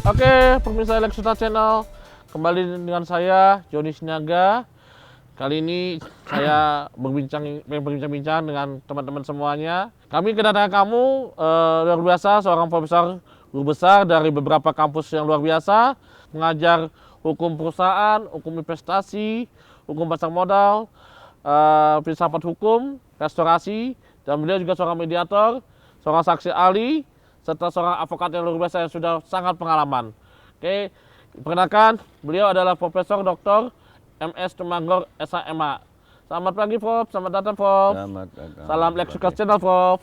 Oke, pemirsa Leksuta Channel, kembali dengan saya Joni Sinaga. Kali ini saya berbincang-bincang dengan teman-teman semuanya. Kami kedatangan kamu luar biasa, seorang profesor guru besar dari beberapa kampus yang luar biasa, mengajar hukum perusahaan, hukum investasi, hukum pasar modal, filsafat hukum, restorasi, dan beliau juga seorang mediator, seorang saksi ahli, serta seorang avokat yang luar biasa yang sudah sangat pengalaman. Oke, perkenalkan, beliau adalah Profesor Dr. MS Tumanggor SHMA. Selamat pagi, Prof. Selamat datang, Prof. Selamat datang. Salam Leksuta Channel, Prof.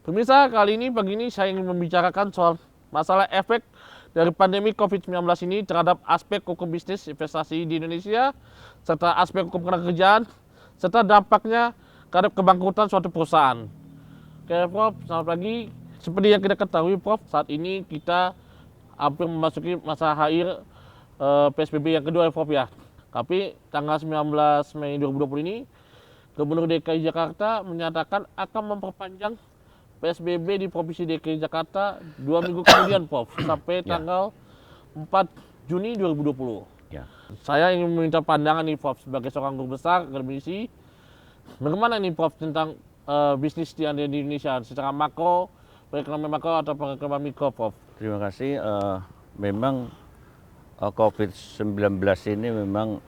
Pemirsa, kali ini pagi ini saya ingin membicarakan soal masalah efek dari pandemi COVID-19 ini terhadap aspek hukum bisnis investasi di Indonesia, serta aspek hukum ketenagakerjaan, serta dampaknya terhadap kebangkrutan suatu perusahaan. Oke, Prof. Selamat pagi. Seperti yang kita ketahui, Prof, saat ini kita hampir memasuki masa akhir PSBB yang kedua, ya, Prof, ya. Tapi tanggal 19 Mei 2020 ini, Gubernur DKI Jakarta menyatakan akan memperpanjang PSBB di Provinsi DKI Jakarta 2 minggu kemudian, Prof, sampai tanggal 4 Juni 2020. Ya. Saya ingin meminta pandangan nih, Prof, sebagai seorang guru besar akademisi, bagaimana nih, Prof, tentang bisnis di Indonesia secara makro, perekonomian makro atau perekonomian mikro, Prof? Terima kasih. Memang COVID-19 ini memang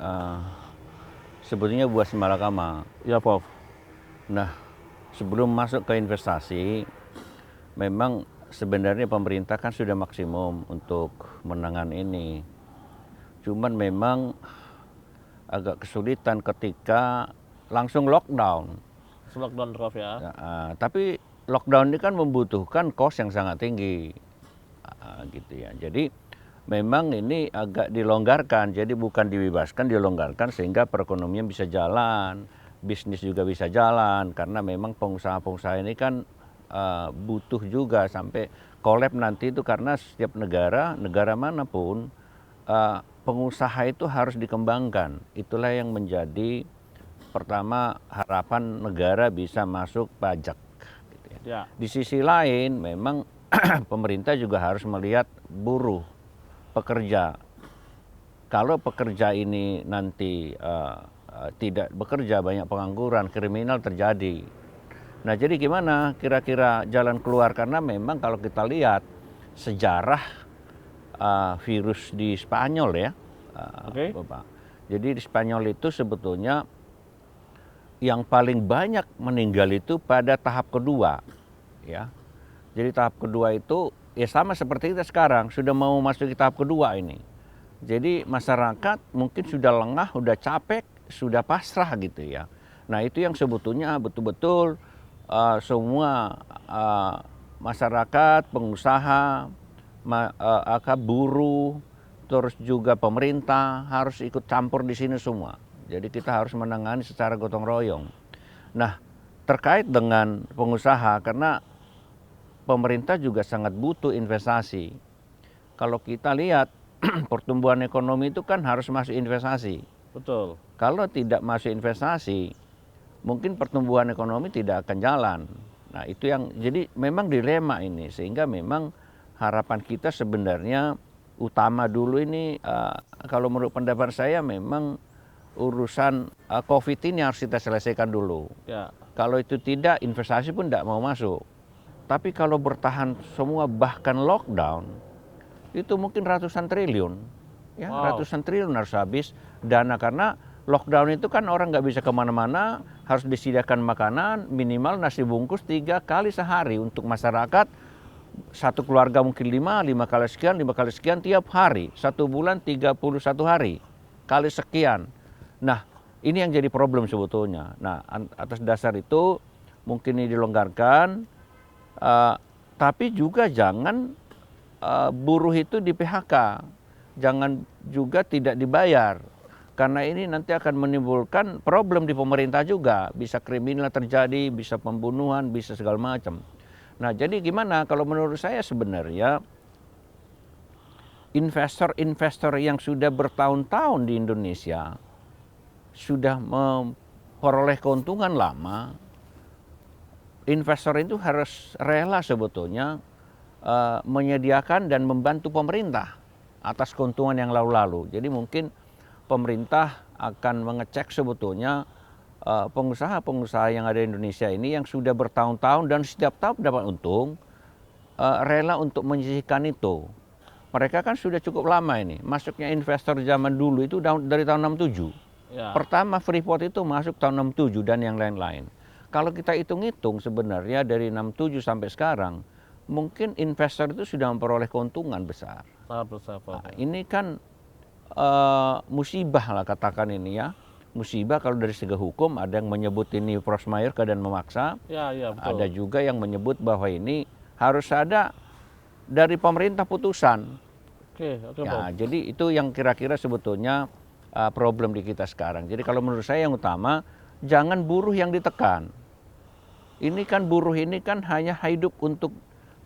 sebetulnya buah malakama. Ya, Prof. Nah, sebelum masuk ke investasi, memang sebenarnya pemerintah kan sudah maksimum untuk menangani ini. Cuman memang agak kesulitan ketika langsung lockdown. Lockdown, Prof, ya. Tapi lockdown ini kan membutuhkan cost yang sangat tinggi, gitu ya. Jadi memang ini agak dilonggarkan, jadi bukan dibebaskan, dilonggarkan sehingga perekonomian bisa jalan, bisnis juga bisa jalan, karena memang pengusaha-pengusaha ini kan butuh juga sampai collab nanti itu, karena setiap negara manapun pengusaha itu harus dikembangkan. Itulah yang menjadi pertama harapan negara bisa masuk pajak. Ya. Di sisi lain memang pemerintah juga harus melihat buruh, pekerja. Kalau pekerja ini nanti tidak bekerja, banyak pengangguran, kriminal terjadi. Nah, jadi gimana kira-kira jalan keluar? Karena memang kalau kita lihat sejarah virus di Spanyol, ya, Bapak. Jadi di Spanyol itu sebetulnya yang paling banyak meninggal itu pada tahap kedua, ya. Jadi tahap kedua itu ya sama seperti kita sekarang, sudah mau masuk ke tahap kedua ini. Jadi masyarakat mungkin sudah lengah, sudah capek, sudah pasrah gitu ya. Nah, itu yang sebetulnya betul-betul semua masyarakat, pengusaha, buruh, terus juga pemerintah harus ikut campur di sini semua. Jadi kita harus menangani secara gotong royong. Nah, terkait dengan pengusaha, karena pemerintah juga sangat butuh investasi. Kalau kita lihat pertumbuhan ekonomi itu kan harus masuk investasi. Betul. Kalau tidak masuk investasi, mungkin pertumbuhan ekonomi tidak akan jalan. Nah, itu yang jadi memang dilema ini, sehingga memang harapan kita sebenarnya utama dulu ini, kalau menurut pendapat saya memang urusan COVID ini harus kita selesaikan dulu. Ya. Kalau itu tidak, investasi pun tidak mau masuk. Tapi kalau bertahan semua bahkan lockdown, itu mungkin ratusan triliun. Ya, Wow. Ratusan triliun harus habis dana, karena lockdown itu kan orang nggak bisa kemana-mana, harus disediakan makanan, minimal nasi bungkus 3 kali sehari untuk masyarakat. Satu keluarga mungkin 5 kali sekian tiap hari. 1 bulan 31 hari, kali sekian. Nah, ini yang jadi problem sebetulnya. Nah, atas dasar itu mungkin ini dilonggarkan, tapi juga jangan buruh itu di PHK, jangan juga tidak dibayar. Karena ini nanti akan menimbulkan problem di pemerintah juga, bisa kriminal terjadi, bisa pembunuhan, bisa segala macam. Nah, jadi gimana kalau menurut saya sebenarnya investor-investor yang sudah bertahun-tahun di Indonesia sudah memperoleh keuntungan lama, investor itu harus rela sebetulnya menyediakan dan membantu pemerintah atas keuntungan yang lalu-lalu. Jadi mungkin pemerintah akan mengecek sebetulnya pengusaha-pengusaha yang ada di Indonesia ini yang sudah bertahun-tahun dan setiap tahun dapat untung, rela untuk menyisihkan itu. Mereka kan sudah cukup lama ini. Masuknya investor zaman dulu itu dari tahun 67. Ya. Pertama Freeport itu masuk tahun 67 dan yang lain-lain. Kalau kita hitung-hitung sebenarnya dari 67 sampai sekarang, mungkin investor itu sudah memperoleh keuntungan besar. Sangat besar, Prof. Nah, ini kan musibah lah katakan ini ya. Musibah kalau dari segi hukum ada yang menyebut ini force majeure keadaan memaksa. Ya, betul. Ada juga yang menyebut bahwa ini harus ada dari pemerintah putusan. Oke, Ya, Prof. jadi itu yang kira-kira sebetulnya problem di kita sekarang. Jadi kalau menurut saya yang utama jangan buruh yang ditekan. Ini kan buruh ini kan hanya hidup untuk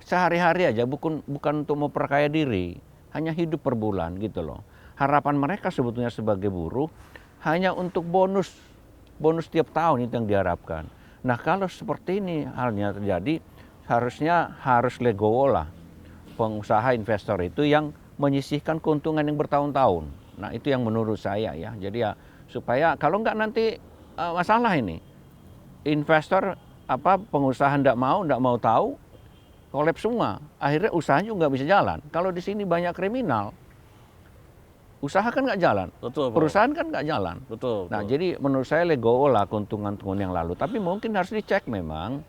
sehari-hari aja, bukan untuk memperkaya diri, hanya hidup per bulan gitu loh. Harapan mereka sebetulnya sebagai buruh hanya untuk bonus tiap tahun itu yang diharapkan. Nah kalau seperti ini halnya terjadi, harus legowo lah pengusaha investor itu yang menyisihkan keuntungan yang bertahun-tahun. Nah itu yang menurut saya ya. Jadi ya supaya kalau nggak nanti masalah ini investor pengusaha nggak mau tahu, kolaps semua. Akhirnya usahanya juga nggak bisa jalan. Kalau di sini banyak kriminal, usaha kan nggak jalan, Betul, Prof. perusahaan kan nggak jalan. Betul. Nah jadi menurut saya legowo lah keuntungan-keuntungan yang lalu. Tapi mungkin harus dicek memang,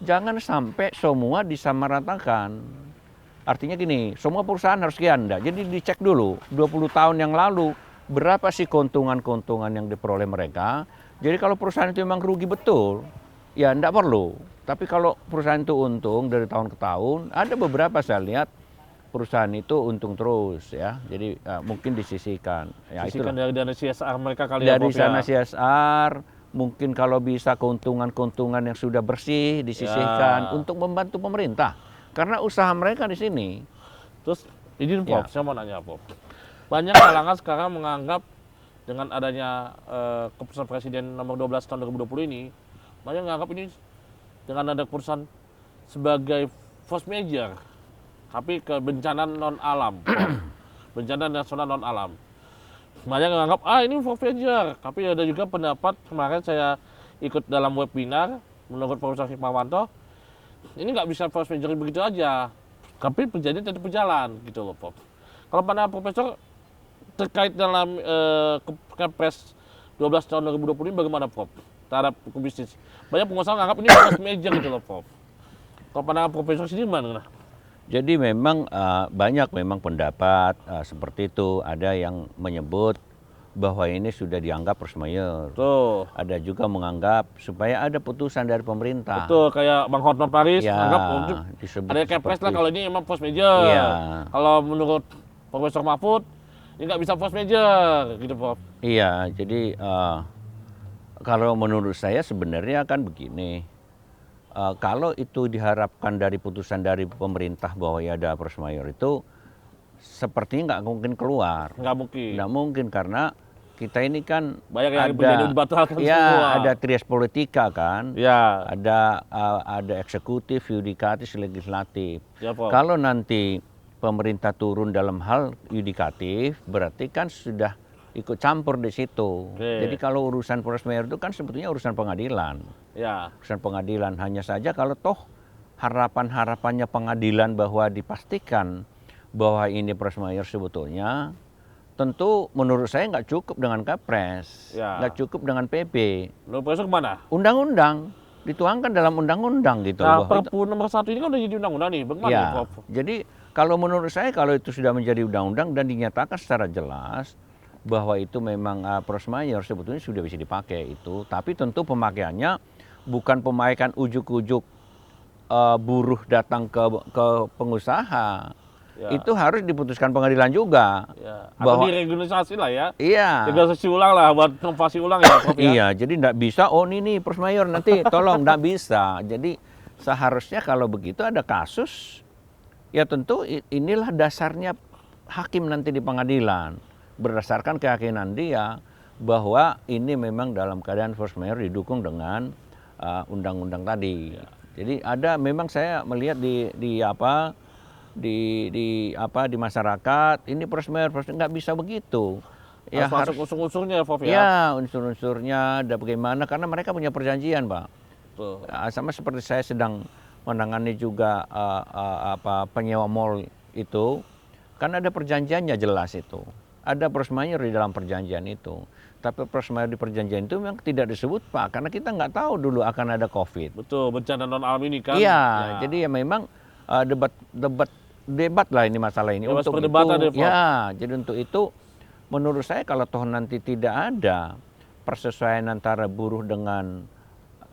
jangan sampai semua disamaratakan. Artinya gini, semua perusahaan harus sekian. Jadi dicek dulu 20 tahun yang lalu berapa sih keuntungan-keuntungan yang diperoleh mereka. Jadi kalau perusahaan itu memang rugi betul, ya enggak perlu. Tapi kalau perusahaan itu untung dari tahun ke tahun, ada beberapa saya lihat perusahaan itu untung terus ya. Jadi mungkin disisihkan. Ya, Sisihkan itulah. dari dana CSR mereka kali ya, Dari Prof, sana ya. CSR, mungkin kalau bisa keuntungan-keuntungan yang sudah bersih disisihkan Ya. untuk membantu pemerintah. Karena usaha mereka di sini. Terus izin, Prof, Ya. saya mau nanya, Prof. Banyak kalangan sekarang menganggap dengan adanya keputusan Presiden nomor 12 tahun 2020 ini, banyak menganggap ini dengan ada keputusan sebagai force majeure, tapi ke bencana non alam, bencana nasional non alam. Banyak menganggap ini force majeure, tapi ada juga pendapat kemarin saya ikut dalam webinar menurut Profesor Hikmawanto, ini nggak bisa force majeure begitu aja, tapi kejadian tetap berjalan gitu loh, Prof. Kalau pandangan Profesor terkait dalam Kepres 12 tahun 2020 ini bagaimana, Prof? Terhadap hukum bisnis. Banyak pengusaha menganggap ini force majeure gitu loh, Prof. Kalau pandangan Profesor sendiri gimana? Jadi memang banyak memang pendapat seperti itu. Ada yang menyebut bahwa ini sudah dianggap force majeure. Tuh. Ada juga menganggap supaya ada putusan dari pemerintah. Betul, kayak Bang Hotman Paris Ya, menganggap disebut ada Kepres lah seperti kalau ini emang force majeure. Iya. Kalau menurut Profesor Mahfud, ini nggak bisa force majeure gitu, Prof. Iya, jadi kalau menurut saya sebenarnya kan begini, kalau itu diharapkan dari putusan dari pemerintah bahwa ya ada force majeure itu sepertinya nggak mungkin keluar. Nggak mungkin. Nggak mungkin karena kita ini kan Banyak yang menjadi dibatalkan ya, semua. ada trias politika kan, Ya, ada eksekutif, yudikatif, legislatif. ya, Prof. Kalau nanti pemerintah turun dalam hal yudikatif, berarti kan sudah ikut campur di situ. Oke. Jadi kalau urusan force majeure itu kan sebetulnya urusan pengadilan. Ya, Urusan pengadilan hanya saja kalau toh harapannya pengadilan bahwa dipastikan bahwa ini force majeure sebetulnya, tentu menurut saya nggak cukup dengan Kepres, Ya. nggak cukup dengan PP. menurut Profesor kemana? Undang-undang dituangkan dalam undang-undang gitu. Nah, bahwa Perpu nomor 1 ini kan udah jadi undang-undang nih, bagaimana ya, nih, Prof? jadi kalau menurut saya kalau itu sudah menjadi undang-undang dan dinyatakan secara jelas bahwa itu memang force majeure sebetulnya sudah bisa dipakai itu, tapi tentu pemakaiannya bukan pemakaian ujuk-ujuk buruh datang ke pengusaha. Ya. Itu harus diputuskan pengadilan juga. Ya. Bahwa- Atau diregularisasi lah ya. Iya. Regulasi ulang lah, buat inovasi ulang ya, Prof, ya. Iya, jadi nggak bisa, ini force majeure nanti tolong, nggak bisa. Jadi seharusnya kalau begitu ada kasus, ya tentu inilah dasarnya hakim nanti di pengadilan. Berdasarkan keyakinan dia bahwa ini memang dalam keadaan force majeure didukung dengan undang-undang tadi. Jadi ada memang saya melihat di di masyarakat ini proses nggak bisa begitu. Harus masuk unsur-unsurnya ya, Prof ya? Ya, unsur-unsurnya ada bagaimana, karena mereka punya perjanjian, Pak. Betul. Sama seperti saya sedang menangani juga penyewa mall itu, kan ada perjanjiannya jelas itu. Ada force majeure di dalam perjanjian itu. Tapi force majeure di perjanjian itu memang tidak disebut, Pak, karena kita nggak tahu dulu akan ada COVID. Betul, bencana non alam ini kan. Iya, jadi ya memang debat lah ini masalah ini. Bebas Untuk perdebatan itu, ya, Prof. ya, jadi untuk itu menurut saya kalau toh nanti tidak ada persesuaian antara buruh dengan,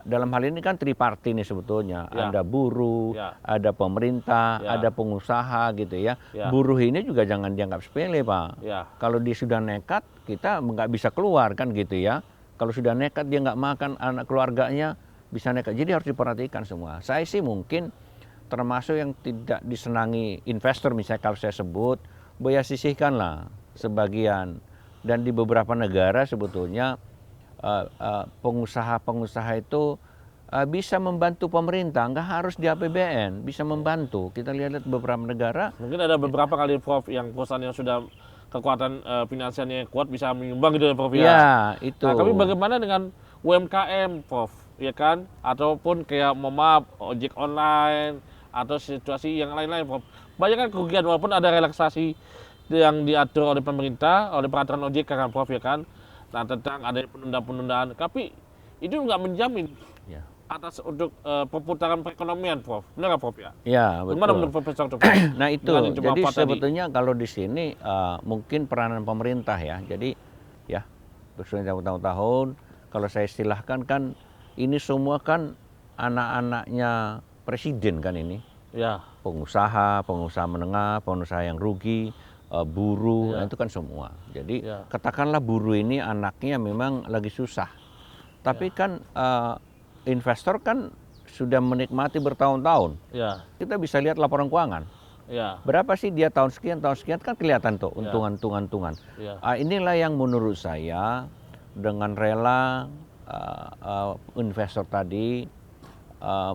dalam hal ini kan triparti nih sebetulnya, Ya. ada buruh, Ya. ada pemerintah, Ya. ada pengusaha gitu ya. Ya. Buruh ini juga jangan dianggap sepele, Pak. Ya. Kalau dia sudah nekat, kita nggak bisa keluar kan gitu ya. Kalau sudah nekat dia nggak makan, anak keluarganya bisa nekat. Jadi harus diperhatikan semua. Saya sih mungkin termasuk yang tidak disenangi investor, misalnya kalau saya sebut, boleh sisihkanlah sebagian. Dan di beberapa negara sebetulnya pengusaha-pengusaha itu bisa membantu pemerintah, nggak harus di APBN, bisa membantu. Kita lihat beberapa negara. Mungkin ada beberapa kali, Prof, yang perusahaan yang sudah kekuatan finansialnya kuat bisa menyumbang gitu ya, Prof ya. Ya, itu. Nah, tapi bagaimana dengan UMKM, Prof, ya kan? Ataupun kayak maaf, ojek online atau situasi yang lain-lain, Prof. Banyak kan kerugian walaupun ada relaksasi yang diatur oleh pemerintah, oleh peraturan OJK kan, Prof ya kan? Nah, tentang ada penundaan-penundaan, tapi itu nggak menjamin Ya. atas untuk perputaran perekonomian, Prof. Benar nggak, Prof ya? Ya, Gimana betul. menurut Profesor itu, Prof? Nah itu, Dengan yang cuma jadi 4 tadi. sebetulnya kalau di sini mungkin peranan pemerintah ya. Jadi ya, sudah tahun-tahun, kalau saya istilahkan kan ini semua kan anak-anaknya presiden kan ini. Ya, Pengusaha menengah, pengusaha yang rugi, buruh, Ya. nah itu kan semua. Jadi Ya. katakanlah buruh ini anaknya memang lagi susah. Tapi kan investor kan sudah menikmati bertahun-tahun. ya, Kita bisa lihat laporan keuangan. ya, Berapa sih dia tahun sekian kan kelihatan tuh Ya. untungan-untungan. ya, Inilah yang menurut saya dengan rela investor tadi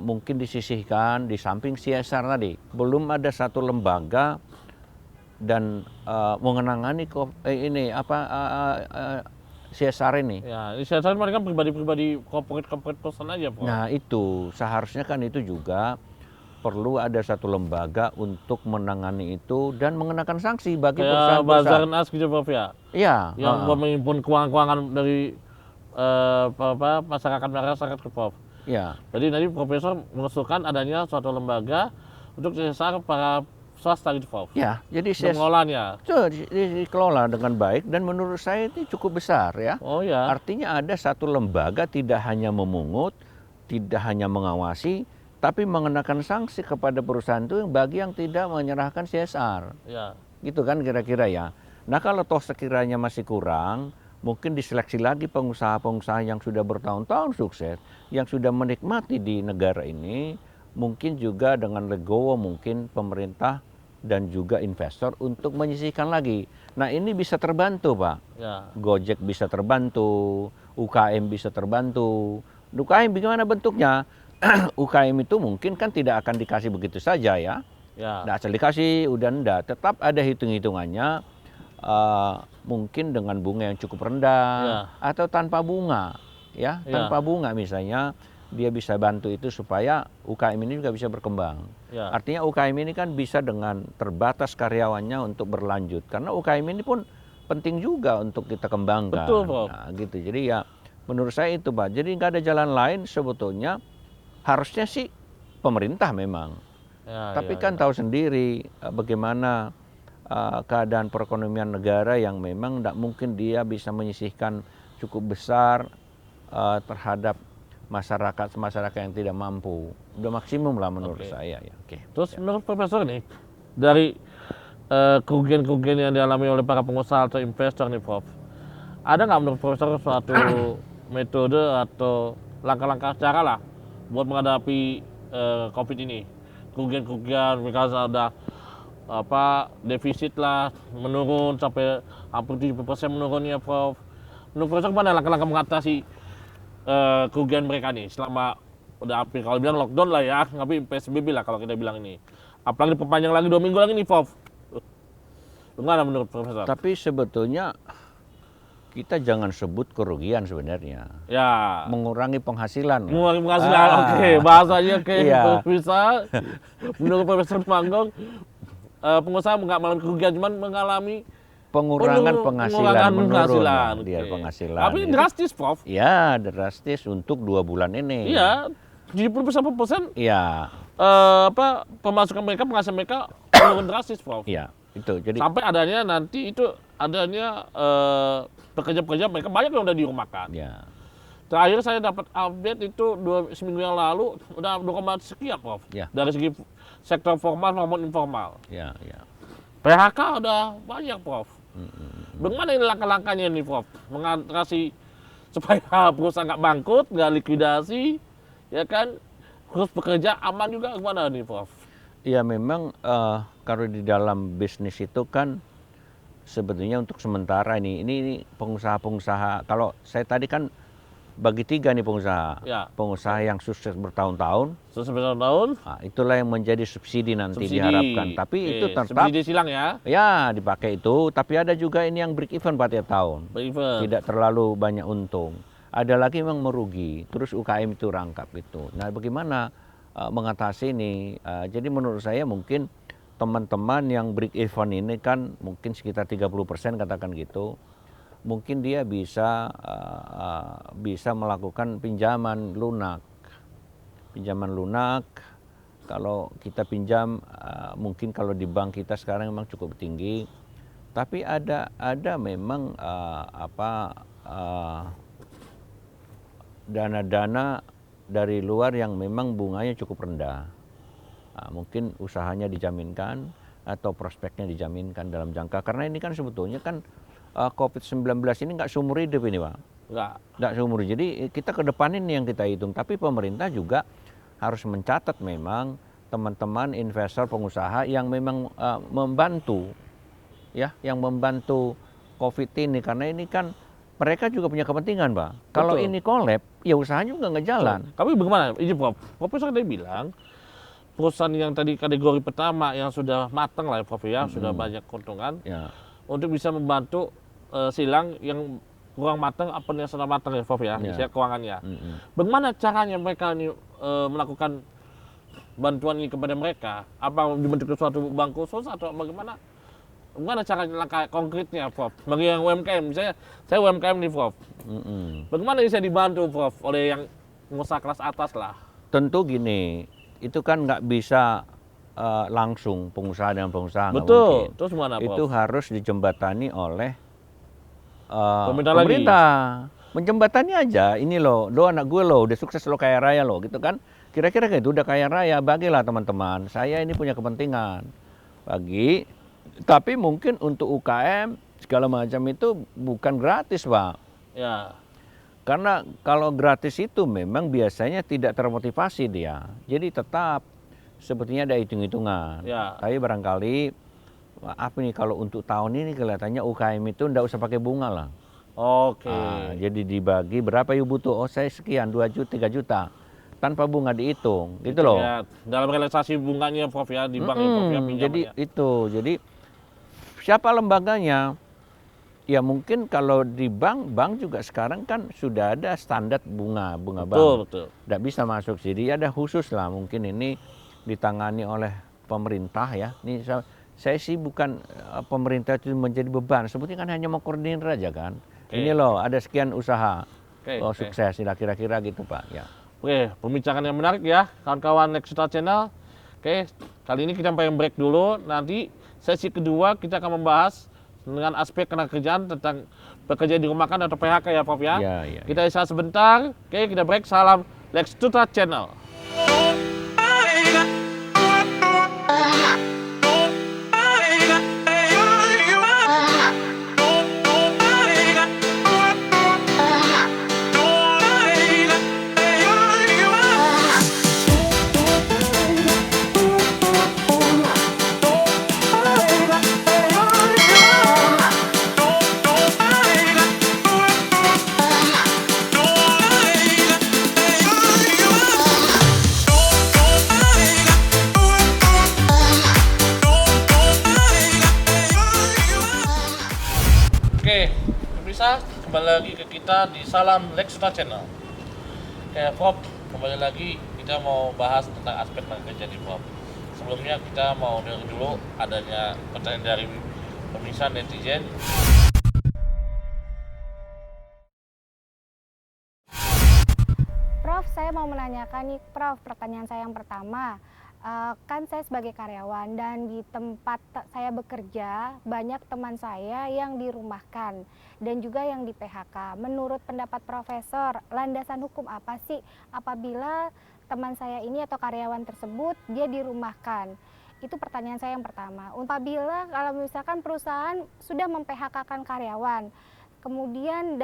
mungkin disisihkan di samping CSR tadi. Belum ada satu lembaga dan mengenangani CSR ini. ya. Ini saya mereka pribadi-pribadi corporate person aja, Prof. Nah itu seharusnya kan itu juga perlu ada satu lembaga untuk menangani itu dan mengenakan sanksi bagi Kayak perusahaan-perusahaan. Basarnas gitu, Prof ya. Iya, Yang menghimpun keuangan-keuangan dari masyarakat ke, Prof. iya. Jadi nanti Profesor mengusulkan adanya suatu lembaga untuk CSR para swasta gitu, Prof. Ya, jadi Untuk mengelolanya. itu dikelola dengan baik dan menurut saya itu cukup besar ya. Oh ya. Artinya ada satu lembaga tidak hanya memungut, tidak hanya mengawasi, tapi mengenakan sanksi kepada perusahaan itu bagi yang tidak menyerahkan CSR. Ya. Gitu kan kira-kira ya. Nah kalau toh sekiranya masih kurang, mungkin diseleksi lagi pengusaha-pengusaha yang sudah bertahun-tahun sukses, yang sudah menikmati di negara ini, mungkin juga dengan legowo mungkin pemerintah dan juga investor untuk menyisihkan lagi. Nah ini bisa terbantu Pak. Ya. Gojek bisa terbantu, UKM bisa terbantu. UKM bagaimana bentuknya? UKM itu mungkin kan tidak akan dikasih begitu saja ya. Ya. Nggak asal dikasih, udah enggak. Tetap ada hitung-hitungannya, mungkin dengan bunga yang cukup rendah, Ya. atau tanpa bunga. Ya, Ya. tanpa bunga misalnya, dia bisa bantu itu supaya UKM ini juga bisa berkembang. Ya. Artinya UKM ini kan bisa dengan terbatas karyawannya untuk berlanjut. Karena UKM ini pun penting juga untuk kita kembangkan. Betul, Prof. Nah, gitu. Jadi ya menurut saya itu Pak. Jadi nggak ada jalan lain sebetulnya. Harusnya sih pemerintah memang. Ya, Tapi ya, kan ya. tahu sendiri bagaimana keadaan perekonomian negara yang memang tidak mungkin dia bisa menyisihkan cukup besar terhadap masyarakat yang tidak mampu. Udah maksimum lah menurut Oke. saya ya. Oke. Terus menurut Profesor nih, dari kerugian-kerugian yang dialami oleh para pengusaha atau investor nih, Prof, ada nggak menurut Profesor suatu metode atau langkah-langkah cara lah buat menghadapi COVID ini? Kerugian-kerugian, misalnya ada defisit lah menurun sampai hampir 70% menurunnya, Prof. Menurut Profesor gimana langkah-langkah mengatasi kerugian mereka nih selama udah hampir kalau bilang lockdown lah ya, tapi PSBB lah kalau kita bilang ini. Apalagi perpanjang lagi 2 minggu lagi nih, Prof. Gimana menurut Profesor? Tapi sebetulnya kita jangan sebut kerugian sebenarnya. Ya, Mengurangi penghasilan. mengurangi penghasilan. Oke, bahasanya Iya. bisa. Menurut Profesor Manggong, pengusaha nggak mengalami kerugian, cuman mengalami Pengurangan penghasilan menurun penghasilan. dia Oke. penghasilan. Tapi Jadi, drastis, Prof. ya drastis untuk 2 bulan ini. Iya, 70% Iya, pemasukan mereka, penghasilan mereka menurun drastis, Prof. iya itu. Jadi Sampai adanya nanti itu adanya pekerja-pekerja mereka banyak yang udah dirumahkan. ya, Terakhir saya dapat update itu seminggu yang lalu udah 2, sekian, Prof. Ya. Dari segi sektor formal maupun informal. ya, ya. PHK udah banyak, Prof. Bagaimana ini langkah-langkahnya nih, Prof? Mengatasi supaya perusahaan nggak bangkrut, nggak likuidasi, ya kan? Terus pekerja aman juga, gimana nih, Prof? Ya memang kalau di dalam bisnis itu kan sebetulnya untuk sementara ini pengusaha-pengusaha. Kalau saya tadi kan bagi 3 nih pengusaha. Ya. Pengusaha yang sukses bertahun-tahun, Selama tahun, nah, itulah yang menjadi subsidi nanti subsidi. diharapkan. Tapi Oke, itu tetap subsidi silang ya, ya dipakai itu. Tapi ada juga ini yang break even pada tahun. break-even. Tidak terlalu banyak untung. Ada lagi memang merugi. Terus UKM itu rangkap itu. Nah, bagaimana mengatasi ini? Jadi menurut saya mungkin teman-teman yang break even ini kan mungkin sekitar 30% katakan gitu. Mungkin dia bisa melakukan pinjaman lunak. Pinjaman lunak kalau kita pinjam mungkin kalau di bank kita sekarang memang cukup tinggi. Tapi ada memang dana-dana dari luar yang memang bunganya cukup rendah. Mungkin usahanya dijaminkan atau prospeknya dijaminkan dalam jangka. Karena ini kan sebetulnya kan COVID-19 ini nggak seumur hidup ini, Pak. Nggak seumur hidup. Jadi kita ke depan ini yang kita hitung. Tapi pemerintah juga harus mencatat memang teman-teman investor pengusaha yang memang membantu, ya, yang membantu COVID ini. Karena ini kan mereka juga punya kepentingan, Pak. Kalau ini kolab, ya usahanya juga nggak jalan. Tapi bagaimana? Ini Prof, Profesor tadi bilang perusahaan yang tadi kategori pertama yang sudah matang lah ya, Prof ya, sudah banyak keuntungan Ya. untuk bisa membantu silang yang kurang matang apa yang sudah matang ya, Prof ya, misalnya keuangannya. Bagaimana caranya mereka ini melakukan bantuan ini kepada mereka? Apa dibentuk suatu bank khusus atau bagaimana? Bagaimana cara langkah konkretnya, Prof? Bagi yang UMKM, misalnya saya UMKM nih, Prof. Bagaimana bisa dibantu, Prof, oleh yang pengusaha kelas atas lah? Tentu gini, itu kan nggak bisa langsung pengusaha dengan pengusaha. Nggak Betul. mungkin. Terus gimana, Prof? Itu harus dijembatani oleh Pemerintah pemerintah. Menjembatani aja, ini loh, lo anak gue loh, udah sukses lo kaya raya lo, gitu kan. Kira-kira kayak itu udah kaya raya, bagilah teman-teman. Saya ini punya kepentingan. Bagi, tapi mungkin untuk UKM segala macam itu bukan gratis, Pak. Ya. Karena kalau gratis itu memang biasanya tidak termotivasi dia. Jadi tetap sepertinya ada hitung-hitungan. Ya. Tapi barangkali apa nih kalau untuk tahun ini kelihatannya UKM itu enggak usah pakai bunga lah. Oke. Jadi dibagi berapa yuk butuh? Oh saya sekian, 2 juta, 3 juta. Tanpa bunga dihitung, gitu loh. Ya, dalam realisasi bunganya, Prof ya, di bank ya, Prof ya, Jadi pinjamannya. itu, jadi siapa lembaganya? Ya mungkin kalau di bank juga sekarang kan sudah ada standar bunga bank. Betul. Tidak bisa masuk, jadi ada khusus lah mungkin ini ditangani oleh pemerintah ya. Ini saya sih bukan pemerintah itu menjadi beban, sebetulnya kan hanya mengkoordinir aja kan. Ini loh ada sekian usaha, sukses kira-kira gitu Pak ya. Oke, pembicaraan yang menarik ya, kawan-kawan Nexuta Channel. Oke, kali ini kita pengen break dulu. Nanti sesi kedua kita akan membahas dengan aspek ketenagakerjaan tentang pekerja dirumahkan atau PHK ya, Prof ya. Iya. Kita istirahat sebentar. Oke, kita break. Salam Nexuta Channel. Oke, pemirsa, kembali lagi ke kita di Salam Lexuta Channel. Oke, Prof, kembali lagi kita mau bahas tentang aspek tenaga kerja nih, Prof. Sebelumnya kita mau dengar dulu adanya pertanyaan dari pemirsa netizen. Prof, saya mau menanyakan nih, Prof, pertanyaan saya yang pertama. Kan saya sebagai karyawan dan di tempat saya bekerja banyak teman saya yang dirumahkan dan juga yang di PHK. Menurut pendapat Profesor, landasan hukum apa sih apabila teman saya ini atau karyawan tersebut dia dirumahkan? Itu pertanyaan saya yang pertama. Apabila kalau misalkan perusahaan sudah mem-PHK-kan karyawan, kemudian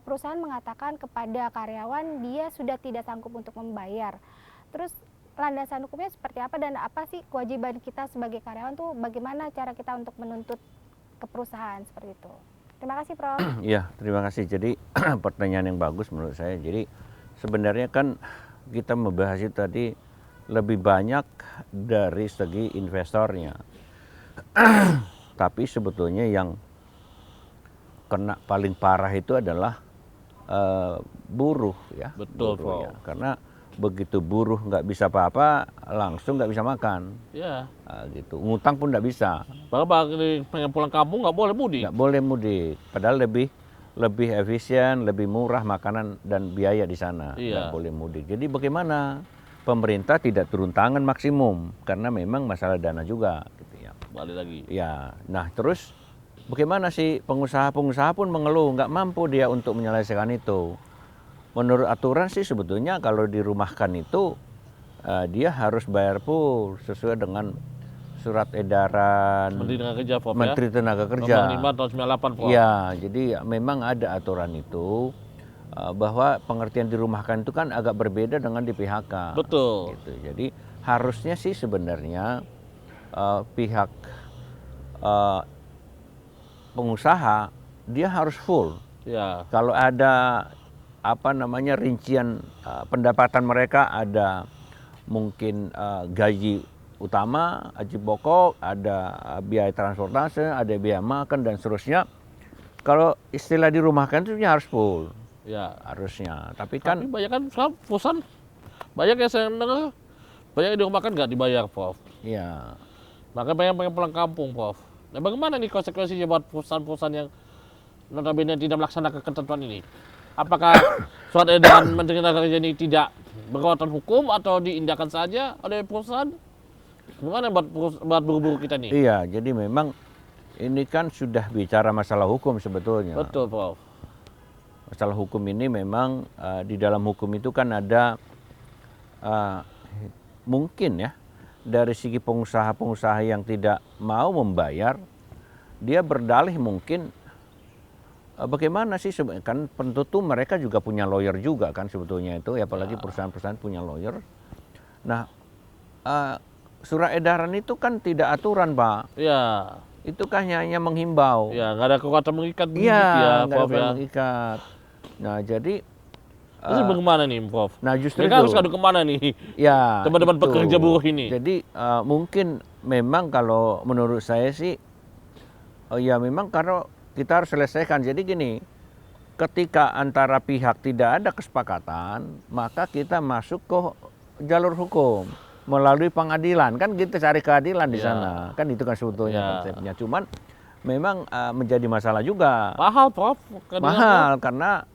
perusahaan mengatakan kepada karyawan dia sudah tidak sanggup untuk membayar. Terus landasan hukumnya seperti apa dan apa sih kewajiban kita sebagai karyawan tuh bagaimana cara kita untuk menuntut ke perusahaan seperti itu. Terima kasih, Prof. Ya, terima kasih. Jadi pertanyaan yang bagus menurut saya. Jadi sebenarnya kan kita membahas itu tadi lebih banyak dari segi investornya. Tapi sebetulnya yang kena paling parah itu adalah buruh ya. Betul, buruh, ya. Prof. Karena begitu buruh nggak bisa apa-apa, langsung nggak bisa makan. Ya, Gitu. Ngutang pun nggak bisa. bahkan pengen pulang kampung nggak boleh mudik. Nggak boleh mudik. Padahal lebih efisien, lebih murah makanan dan biaya di sana. Iya. Nggak boleh mudik. Jadi bagaimana pemerintah tidak turun tangan maksimum karena memang masalah dana juga. Gitu ya. Balik lagi. Ya, nah terus bagaimana sih pengusaha-pengusaha pun mengeluh nggak mampu dia untuk menyelesaikan itu. Menurut aturan sih sebetulnya kalau dirumahkan itu dia harus bayar full sesuai dengan surat edaran Menteri Tenaga Kerja, Prof, Menteri ya. Tenaga Kerja. Nomor 5 tahun 98, Prof. Ya, jadi memang ada aturan itu bahwa pengertian dirumahkan itu kan agak berbeda dengan di PHK. Betul. Gitu. Jadi harusnya sih sebenarnya pihak pengusaha dia harus full. Ya, Kalau ada rincian pendapatan mereka, ada mungkin gaji utama, gaji pokok, ada biaya transportasi, ada biaya makan dan seterusnya. Kalau istilah dirumahkan itu harus full ya. harusnya. Tapi Tapi kan banyak kan sekarang perusahaan banyak yang saya dengar banyak yang dirumahkan nggak dibayar, Prof. ya Makanya banyak pengen pulang kampung, Prof. Nah, bagaimana nih konsekuensinya buat perusahaan-perusahaan yang notabene tidak melaksanakan ketentuan ini? Apakah surat edaran Menteri Tenaga Kerja ini tidak berkekuatan hukum atau diindahkan saja oleh perusahaan? Gimana buat buruh-buruh kita nih? iya, jadi memang ini kan sudah bicara masalah hukum sebetulnya. Betul, Prof. Masalah hukum ini memang di dalam hukum itu kan ada mungkin ya dari segi pengusaha-pengusaha yang tidak mau membayar, dia berdalih mungkin bagaimana sih kan tentu mereka juga punya lawyer juga kan sebetulnya itu, ya, apalagi perusahaan-perusahaan punya lawyer. Nah, surat edaran itu kan tidak aturan, Pak. Ya, Itu kan hanya menghimbau. ya nggak ada kekuatan mengikat begitu Iya, ya, nggak Prof, ada ya. mengikat. Nah, jadi Terus bagaimana nih, Prof? nah justru Mereka harus itu. ngadu kemana nih? Ya, Teman-teman itu. pekerja buruh ini. Jadi mungkin memang kalau menurut saya sih, ya memang karena kita harus selesaikan. Jadi gini, ketika antara pihak tidak ada kesepakatan, maka kita masuk ke jalur hukum melalui pengadilan. Kan kita cari keadilan di Ya. sana. Kan itu kan sebetulnya Ya. konsepnya. Cuman memang menjadi masalah juga. Mahal, Prof. Mahal karena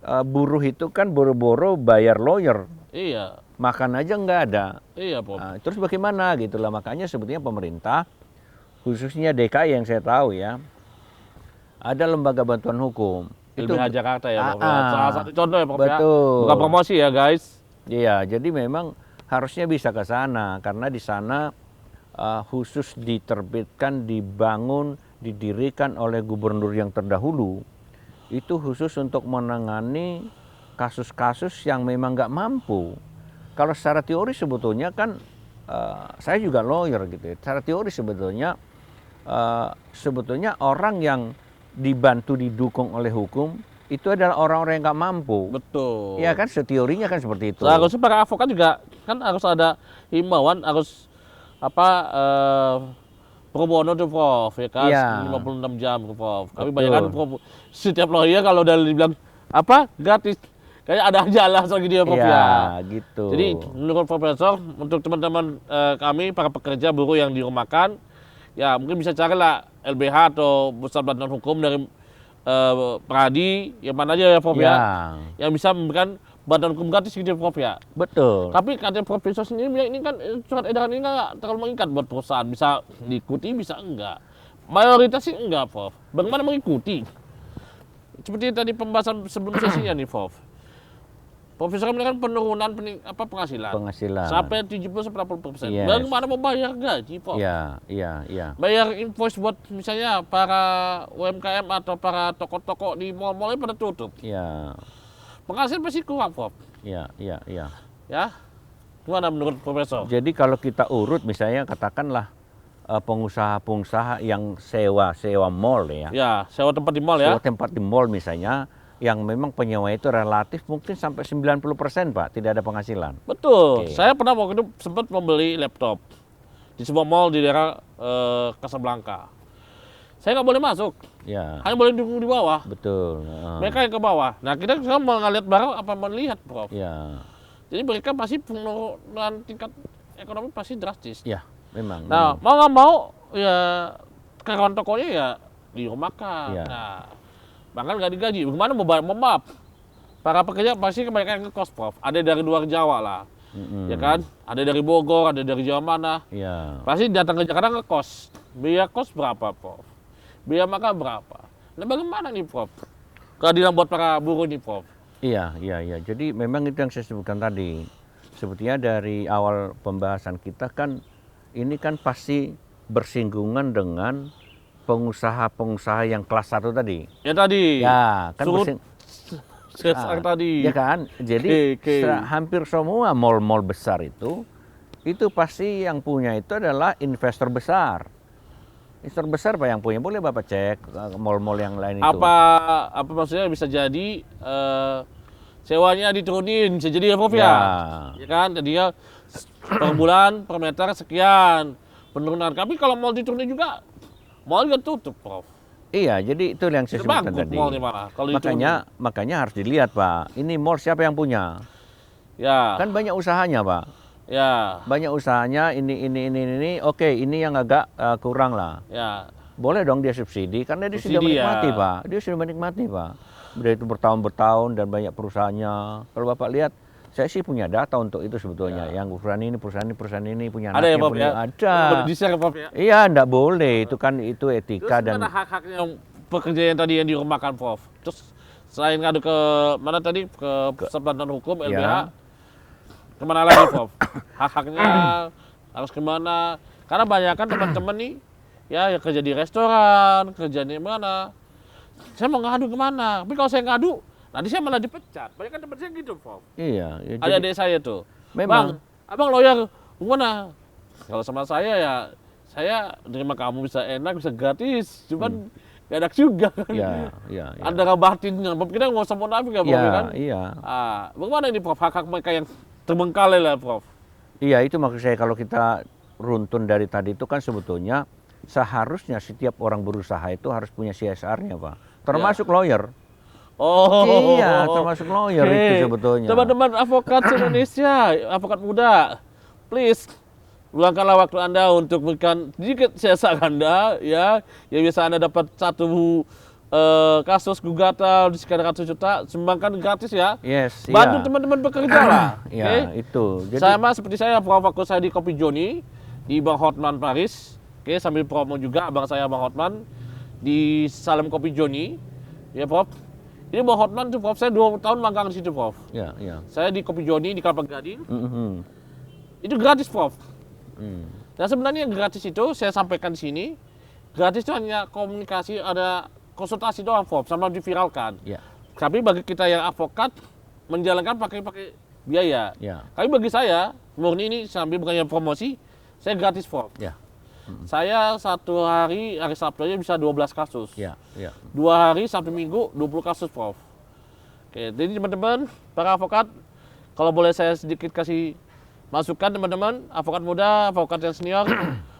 buruh itu kan boro-boro bayar lawyer. Iya, Makan aja nggak ada. iya, Prof. Nah, terus bagaimana gitu lah, makanya sebetulnya pemerintah khususnya DKI yang saya tahu ya, ada lembaga bantuan hukum. LBH Jakarta ya, Prof. Ah, Salah satu contoh ya, Prof. Ya. betul. Bukan promosi ya, guys. Iya, jadi memang harusnya bisa ke sana karena di sana khusus diterbitkan, dibangun, didirikan oleh gubernur yang terdahulu. Itu khusus untuk menangani kasus-kasus yang memang nggak mampu. Kalau secara teori sebetulnya kan saya juga lawyer gitu ya. Secara teori sebetulnya orang yang dibantu didukung oleh hukum itu adalah orang-orang yang nggak mampu. Betul. Ya kan, teorinya kan seperti itu. Seharusnya para advokat juga kan harus ada himbauan, harus pro bono tuh Prof, ya kan, Iya. 56 jam tuh Prof. Kami Betul. banyak kan setiap lawyer kalau udah dibilang apa gratis, kayak ada aja alasan gitu ya Prof Iya, ya. gitu. Jadi menurut Profesor, untuk teman-teman kami para pekerja buruh yang dirumahkan, ya mungkin bisa carilah LBH atau Pusat Bantuan Hukum dari Pradi, yang mana aja ya Prof Iya, ya, yang bisa memberikan bantuan hukum gratis gitu ya Prof ya. betul. Tapi katanya Profesor sendiri bilang ini kan surat edaran ini nggak terlalu mengikat buat perusahaan, bisa diikuti bisa enggak. Mayoritas sih enggak Prof. Bagaimana mengikuti? Seperti tadi pembahasan sebelum sesinya nih Prof. Profesor bilang kan penurunan penghasilan. Penghasilan. Sampai 70-80%. Yes. Bagaimana mau bayar gaji Prof? Iya, iya, iya. Bayar invoice buat misalnya para UMKM atau para toko-toko di mall-mall pada tutup. Iya, Penghasilan pasti kurang Prof. iya, iya, iya. Ya, gimana menurut Profesor? Jadi kalau kita urut misalnya katakanlah pengusaha-pengusaha yang sewa mall ya. Ya, sewa tempat di mall ya. Sewa tempat di mall misalnya yang memang penyewa itu relatif mungkin sampai 90% Pak, tidak ada penghasilan. Betul. Oke. Saya pernah waktu itu sempat membeli laptop di sebuah mall di daerah Casablanca. Saya nggak boleh masuk, Ya, hanya boleh duduk di bawah. betul. Mereka yang ke bawah. Nah kita sekarang mau ngeliat barang apa melihat Prof. Ya, Jadi mereka pasti penurunan tingkat ekonomi pasti drastis. ya, memang. Nah memang. mau nggak mau ya karyawan tokonya ya dirumahkan. Ya. Nah bahkan nggak digaji. Bagaimana mau maaf? Para pekerja pasti kebanyakan ngekos Prof. Ada dari luar Jawa lah, Mm-mm. ya kan? Ada dari Bogor, ada dari Jawa mana? Ya, Pasti datang ke Jakarta ngekos. Biaya kos berapa Prof? Biaya makan berapa? Nah bagaimana nih Prof? Keadilan buat para buruh nih Prof. iya, iya, iya. Jadi memang itu yang saya sebutkan tadi. Sebetulnya dari awal pembahasan kita kan ini kan pasti bersinggungan dengan pengusaha-pengusaha yang kelas 1 tadi. Ya tadi. Ya, kan Surut bersing- sesak tadi. ya kan? Jadi Oke. hampir semua mall-mall besar itu pasti yang punya itu adalah investor besar. Investor besar Pak yang punya. Boleh Bapak cek mall-mall yang lain itu. Apa maksudnya bisa jadi sewanya diturunin, bisa jadi ya Prof ya. Ya kan, jadi ya per bulan per meter sekian penurunan. Tapi kalau mau diturunin juga, mall juga tutup Prof. Iya, jadi itu yang saya sebutkan Bangkrut tadi. mallnya malah kalau diturunin. Makanya harus dilihat Pak. Ini mall siapa yang punya? Ya, Kan banyak usahanya Pak. ya, Banyak usahanya ini. Oke, ini yang agak kurang lah. ya. Boleh dong dia subsidi karena dia sudah Subsidi, menikmati ya. Pak. Dia sudah menikmati Pak. Udah itu bertahun-tahun dan banyak perusahaannya. Kalau Bapak lihat, saya sih punya data untuk itu sebetulnya. Yang perusahaan ini punya Ada ya anaknya Prof punya. ya? Ada. Boleh di-share Prof ya? Iya, enggak boleh. Itu kan itu etika Terus dan gimana hak-haknya yang pekerja yang tadi yang dirumahkan Prof? Terus selain ngadu ke mana tadi ke Pusat Bantuan Hukum LBH, Ya. kemana lagi Prof? Hak-haknya harus kemana? Karena banyak kan teman-teman nih ya yang kerja di restoran, kerja di mana. Saya mau ngadu kemana? Tapi kalau saya ngadu, nanti saya malah dipecat. Banyak kan teman saya gitu Prof. iya. Ya, Ada adik saya tuh. Memang. Bang, abang lawyer gimana? Kalau sama saya ya, saya terima kamu bisa enak, bisa gratis. Cuman gak enak juga kan. Iya, iya. Antara batinnya, kita nggak usah munafik ya Prof Iya, kan? iya. Bagaimana ini Prof, hak-hak mereka yang terbengkalai lah Prof? Iya, itu maksud saya kalau kita runtun dari tadi itu kan sebetulnya seharusnya setiap orang berusaha itu harus punya CSR-nya, Pak. Termasuk lawyer. Oh, Iya, termasuk lawyer itu sebetulnya. Teman-teman advokat Indonesia, advokat muda, please luangkanlah waktu Anda untuk memberikan sedikit CSR Anda, ya. Yang biasa Anda dapat satu kasus gugatan di sekitar 100 juta, sumbangkan gratis ya. Yes, Bantu iya. teman-teman bekerja lah. Iya, itu. Jadi Sama seperti saya, Prof, waktu saya di Kopi Joni, di Bang Hotman Paris. Oke, sambil promo juga abang saya Bang Hotman di Salam Kopi Joni. Ya Prof. Ini Bang Hotman tuh Prof, saya 2 tahun magang di situ Prof. ya, iya. Saya di Kopi Joni di Kelapa Gading. Mhm. Itu gratis Prof. Hmm. Nah sebenarnya yang gratis itu saya sampaikan di sini. Gratis itu hanya komunikasi, ada konsultasi doang Prof, sama diviralkan. Ya, Tapi bagi kita yang advokat menjalankan pakai biaya. ya, Tapi bagi saya, murni ini sambil bukannya promosi, saya gratis Prof. ya, Saya satu hari Sabtu aja bisa 12 kasus. ya, ya. 2 hari Sabtu Minggu 20 kasus Prof. Oke, jadi teman-teman, para advokat, kalau boleh saya sedikit kasih masukan teman-teman, advokat muda, advokat yang senior,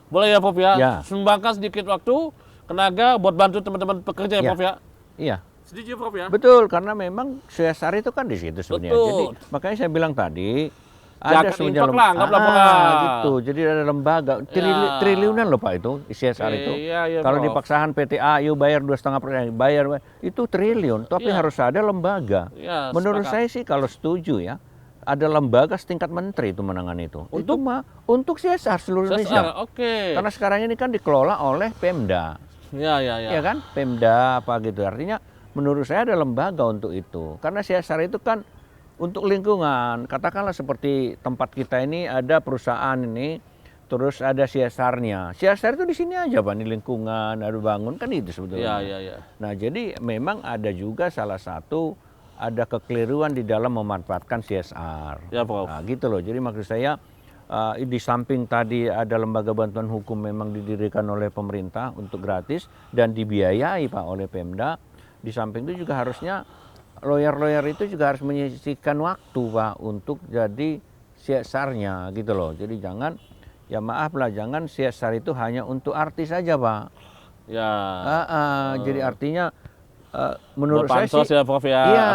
Boleh ya Prof ya? Ya. Sumbangkan sedikit waktu, tenaga buat bantu teman-teman pekerja ya Ya. Prof ya? Iya. Setuju Prof ya? Betul, karena memang CSR itu kan di situ sebenarnya. Betul. Jadi makanya saya bilang tadi Jangan ada sebenarnya infak lah, anggap laporan. gitu. Jadi ada lembaga triliunan loh Pak itu CSR itu. Iya, Kalau Prof. dipaksakan PTA, yuk bayar 2,5%, bayar itu triliun. Tapi Iya. harus ada lembaga. Iya, Menurut sepakat. saya sih kalau setuju ya, ada lembaga setingkat menteri itu menangani itu. Itu mah untuk CSR seluruh Indonesia. CSR, oke. Karena sekarang ini kan dikelola oleh Pemda. Ya, ya, ya. Ya kan, Pemda apa gitu. Artinya menurut saya ada lembaga untuk itu. Karena CSR itu kan untuk lingkungan. Katakanlah seperti tempat kita ini ada perusahaan ini, terus ada CSR-nya. CSR itu di sini aja Pak, di lingkungan, ada bangun kan itu sebetulnya. Ya, ya, ya. Nah jadi memang ada juga salah satu ada kekeliruan di dalam memanfaatkan CSR. Ya, Prof. Nah, gitu loh. Jadi maksud saya di samping tadi ada lembaga bantuan hukum memang didirikan oleh pemerintah untuk gratis dan dibiayai Pak oleh Pemda. Di samping itu juga harusnya lawyer-lawyer itu juga harus menyisihkan waktu Pak untuk jadi CSR-nya gitu loh. Jadi jangan, ya maaf lah, jangan CSR itu hanya untuk artis saja Pak. Ya. Jadi artinya menurut Buat saya sih, pansos ya Prof ya. iya.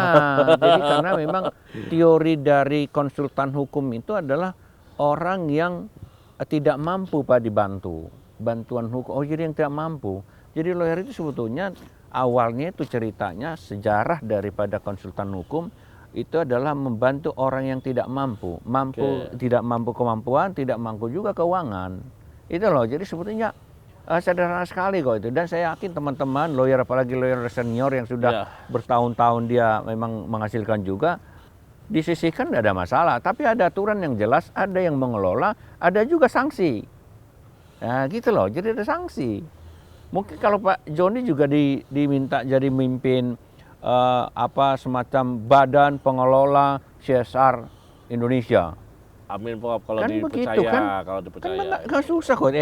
Jadi karena memang teori dari konsultan hukum itu adalah orang yang tidak mampu Pak dibantu. Bantuan hukum, oh jadi yang tidak mampu. Jadi lawyer itu sebetulnya awalnya itu ceritanya sejarah daripada konsultan hukum itu adalah membantu orang yang tidak mampu, tidak mampu kemampuan, tidak mampu juga keuangan. Itu loh. Jadi sebetulnya sederhana sekali kok itu. Dan saya yakin teman-teman lawyer, apalagi lawyer senior yang sudah bertahun-tahun dia memang menghasilkan juga, disisihkan tidak ada masalah. Tapi ada aturan yang jelas, ada yang mengelola, ada juga sanksi. Nah gitu loh. Jadi ada sanksi. Mungkin kalau Pak Joni juga diminta jadi mimpin semacam badan pengelola CSR Indonesia. Amin Prof kalau Kan dipercaya, begitu kan? kalau Kan dipercaya. nggak susah kok.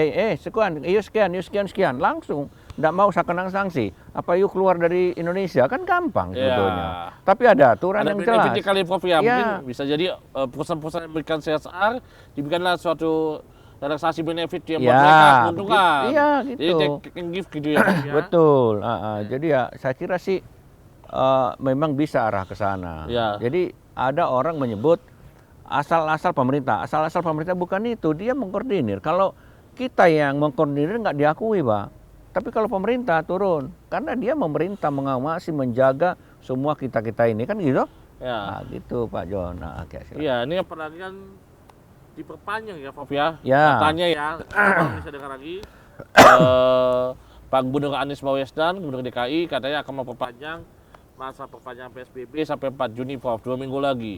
Sekian, langsung. Nggak mau saya kena sanksi. Apa yuk keluar dari Indonesia kan gampang sebetulnya. Tapi ada aturan Ada yang jelas. benefitnya kali Prof ya. Ya. Mungkin bisa jadi perusahaan-perusahaan yang memberikan CSR diberikanlah suatu relaksasi benefit yang buat Ya, mereka menguntungkan. iya, gitu. Jadi take and give gitu ya Prof ya. Betul. Jadi ya saya kira sih memang bisa arah ke sana. Ya. Jadi ada orang menyebut asal-asal pemerintah bukan itu, dia mengkoordinir. Kalau kita yang mengkoordinir nggak diakui Pak. Tapi kalau pemerintah turun, karena dia memerintah mengawasi, menjaga semua kita-kita ini kan gitu. Ya. Nah, gitu Pak Jon. Nah, oke, silakan. Iya, ini pertanyaan diperpanjang ya Prof ya. Ya. Katanya ya, kalau bisa dengar lagi. Pak Gubernur Anies Baswedan, Gubernur DKI katanya akan memperpanjang masa perpanjangan PSBB sampai 4 Juni Prof, 2 minggu lagi.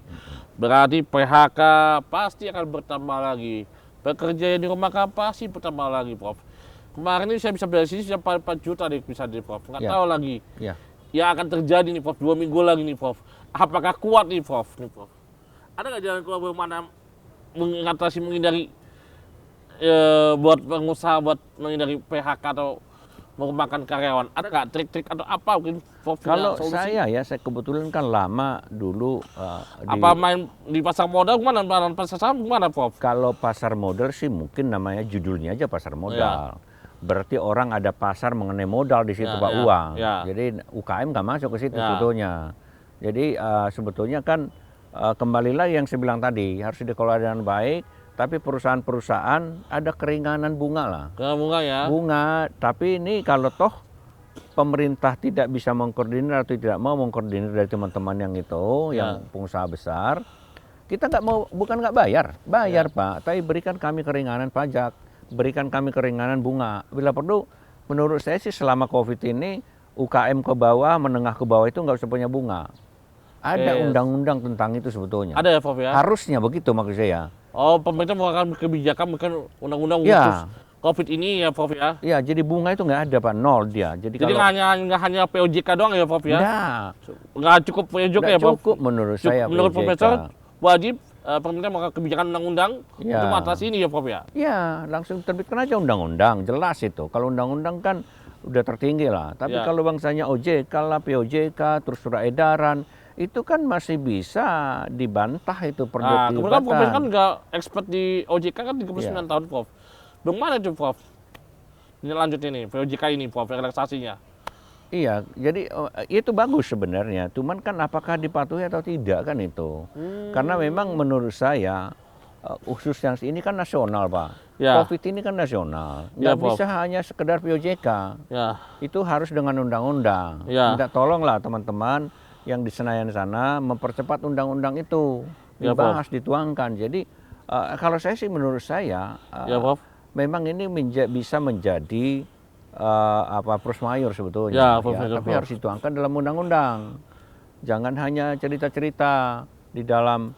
Berarti PHK pasti akan bertambah lagi. Pekerja yang dirumahkan pasti bertambah lagi Prof. Kemarin ini saya bisa beli sini sudah 4 juta nih bisa di Prof. Nggak tahu lagi. Ya. Yang akan terjadi nih Prof, 2 minggu lagi nih Prof. Apakah kuat nih Prof? Ada nggak jalan keluar bagaimana mengatasi, menghindari buat pengusaha, buat menghindari PHK atau merumahkan karyawan? Ada nggak trik-trik atau apa mungkin Prof? Kalau solusi? saya kebetulan kan lama dulu Apa main di pasar modal gimana? Pasar saham gimana Prof? Kalau pasar modal sih mungkin namanya judulnya aja pasar modal. Berarti orang ada pasar mengenai modal di situ Pak, uang. Jadi UKM nggak masuk ke situ sebetulnya. Jadi sebetulnya kan kembali lagi yang saya bilang tadi, harus dikelola dengan baik. Tapi perusahaan-perusahaan ada keringanan bunga lah. Bunga ya? Bunga, tapi ini kalau toh pemerintah tidak bisa mengkoordinir atau tidak mau mengkoordinir dari teman-teman yang itu, yang pengusaha besar, kita nggak mau, bukan nggak bayar Pak, tapi berikan kami keringanan pajak, berikan kami keringanan bunga. Bila perlu, menurut saya sih selama COVID ini, UKM ke bawah, menengah ke bawah itu nggak usah punya bunga. Ada undang-undang tentang itu sebetulnya. Ada ya Prof ya? Harusnya begitu maksud saya. Oh, pemerintah mengeluarkan kebijakan, bukan undang-undang khusus COVID ini ya Prof ya? Iya, jadi bunga itu nggak ada Pak, nol dia. Jadi kalau nggak hanya POJK doang ya Prof ya? Nggak cukup POJK ya Prof? Cukup menurut saya Menurut POJK. Profesor, wajib pemerintah mengeluarkan kebijakan undang-undang untuk mengatasi ini ya Prof ya? Iya, langsung terbitkan aja undang-undang, jelas itu. Kalau undang-undang kan udah tertinggi lah. Tapi kalau bangsanya OJK lah, POJK, terus surat edaran, itu kan masih bisa dibantah itu Kemudian perdebatan. Prof kan nggak expert di OJK kan 39 tahun Prof. Bagaimana itu Prof? Ini lanjut ini, POJK ini Prof, relaksasinya. Iya, jadi itu bagus sebenarnya. Cuman kan apakah dipatuhi atau tidak kan itu. Karena memang menurut saya khusus yang ini kan nasional Pak. Ya. COVID ini kan nasional. Ya, Nggak Prof. bisa hanya sekedar POJK. Ya, Itu harus dengan undang-undang. Ya. Minta tolonglah teman-teman yang di Senayan sana mempercepat undang-undang itu. Ya, Dibahas, dituangkan. Jadi kalau saya sih menurut saya ya Prof. memang ini bisa menjadi force majeure Ya, sebetulnya. force majeure, Tapi Prof. harus dituangkan dalam undang-undang. Jangan hanya cerita-cerita di dalam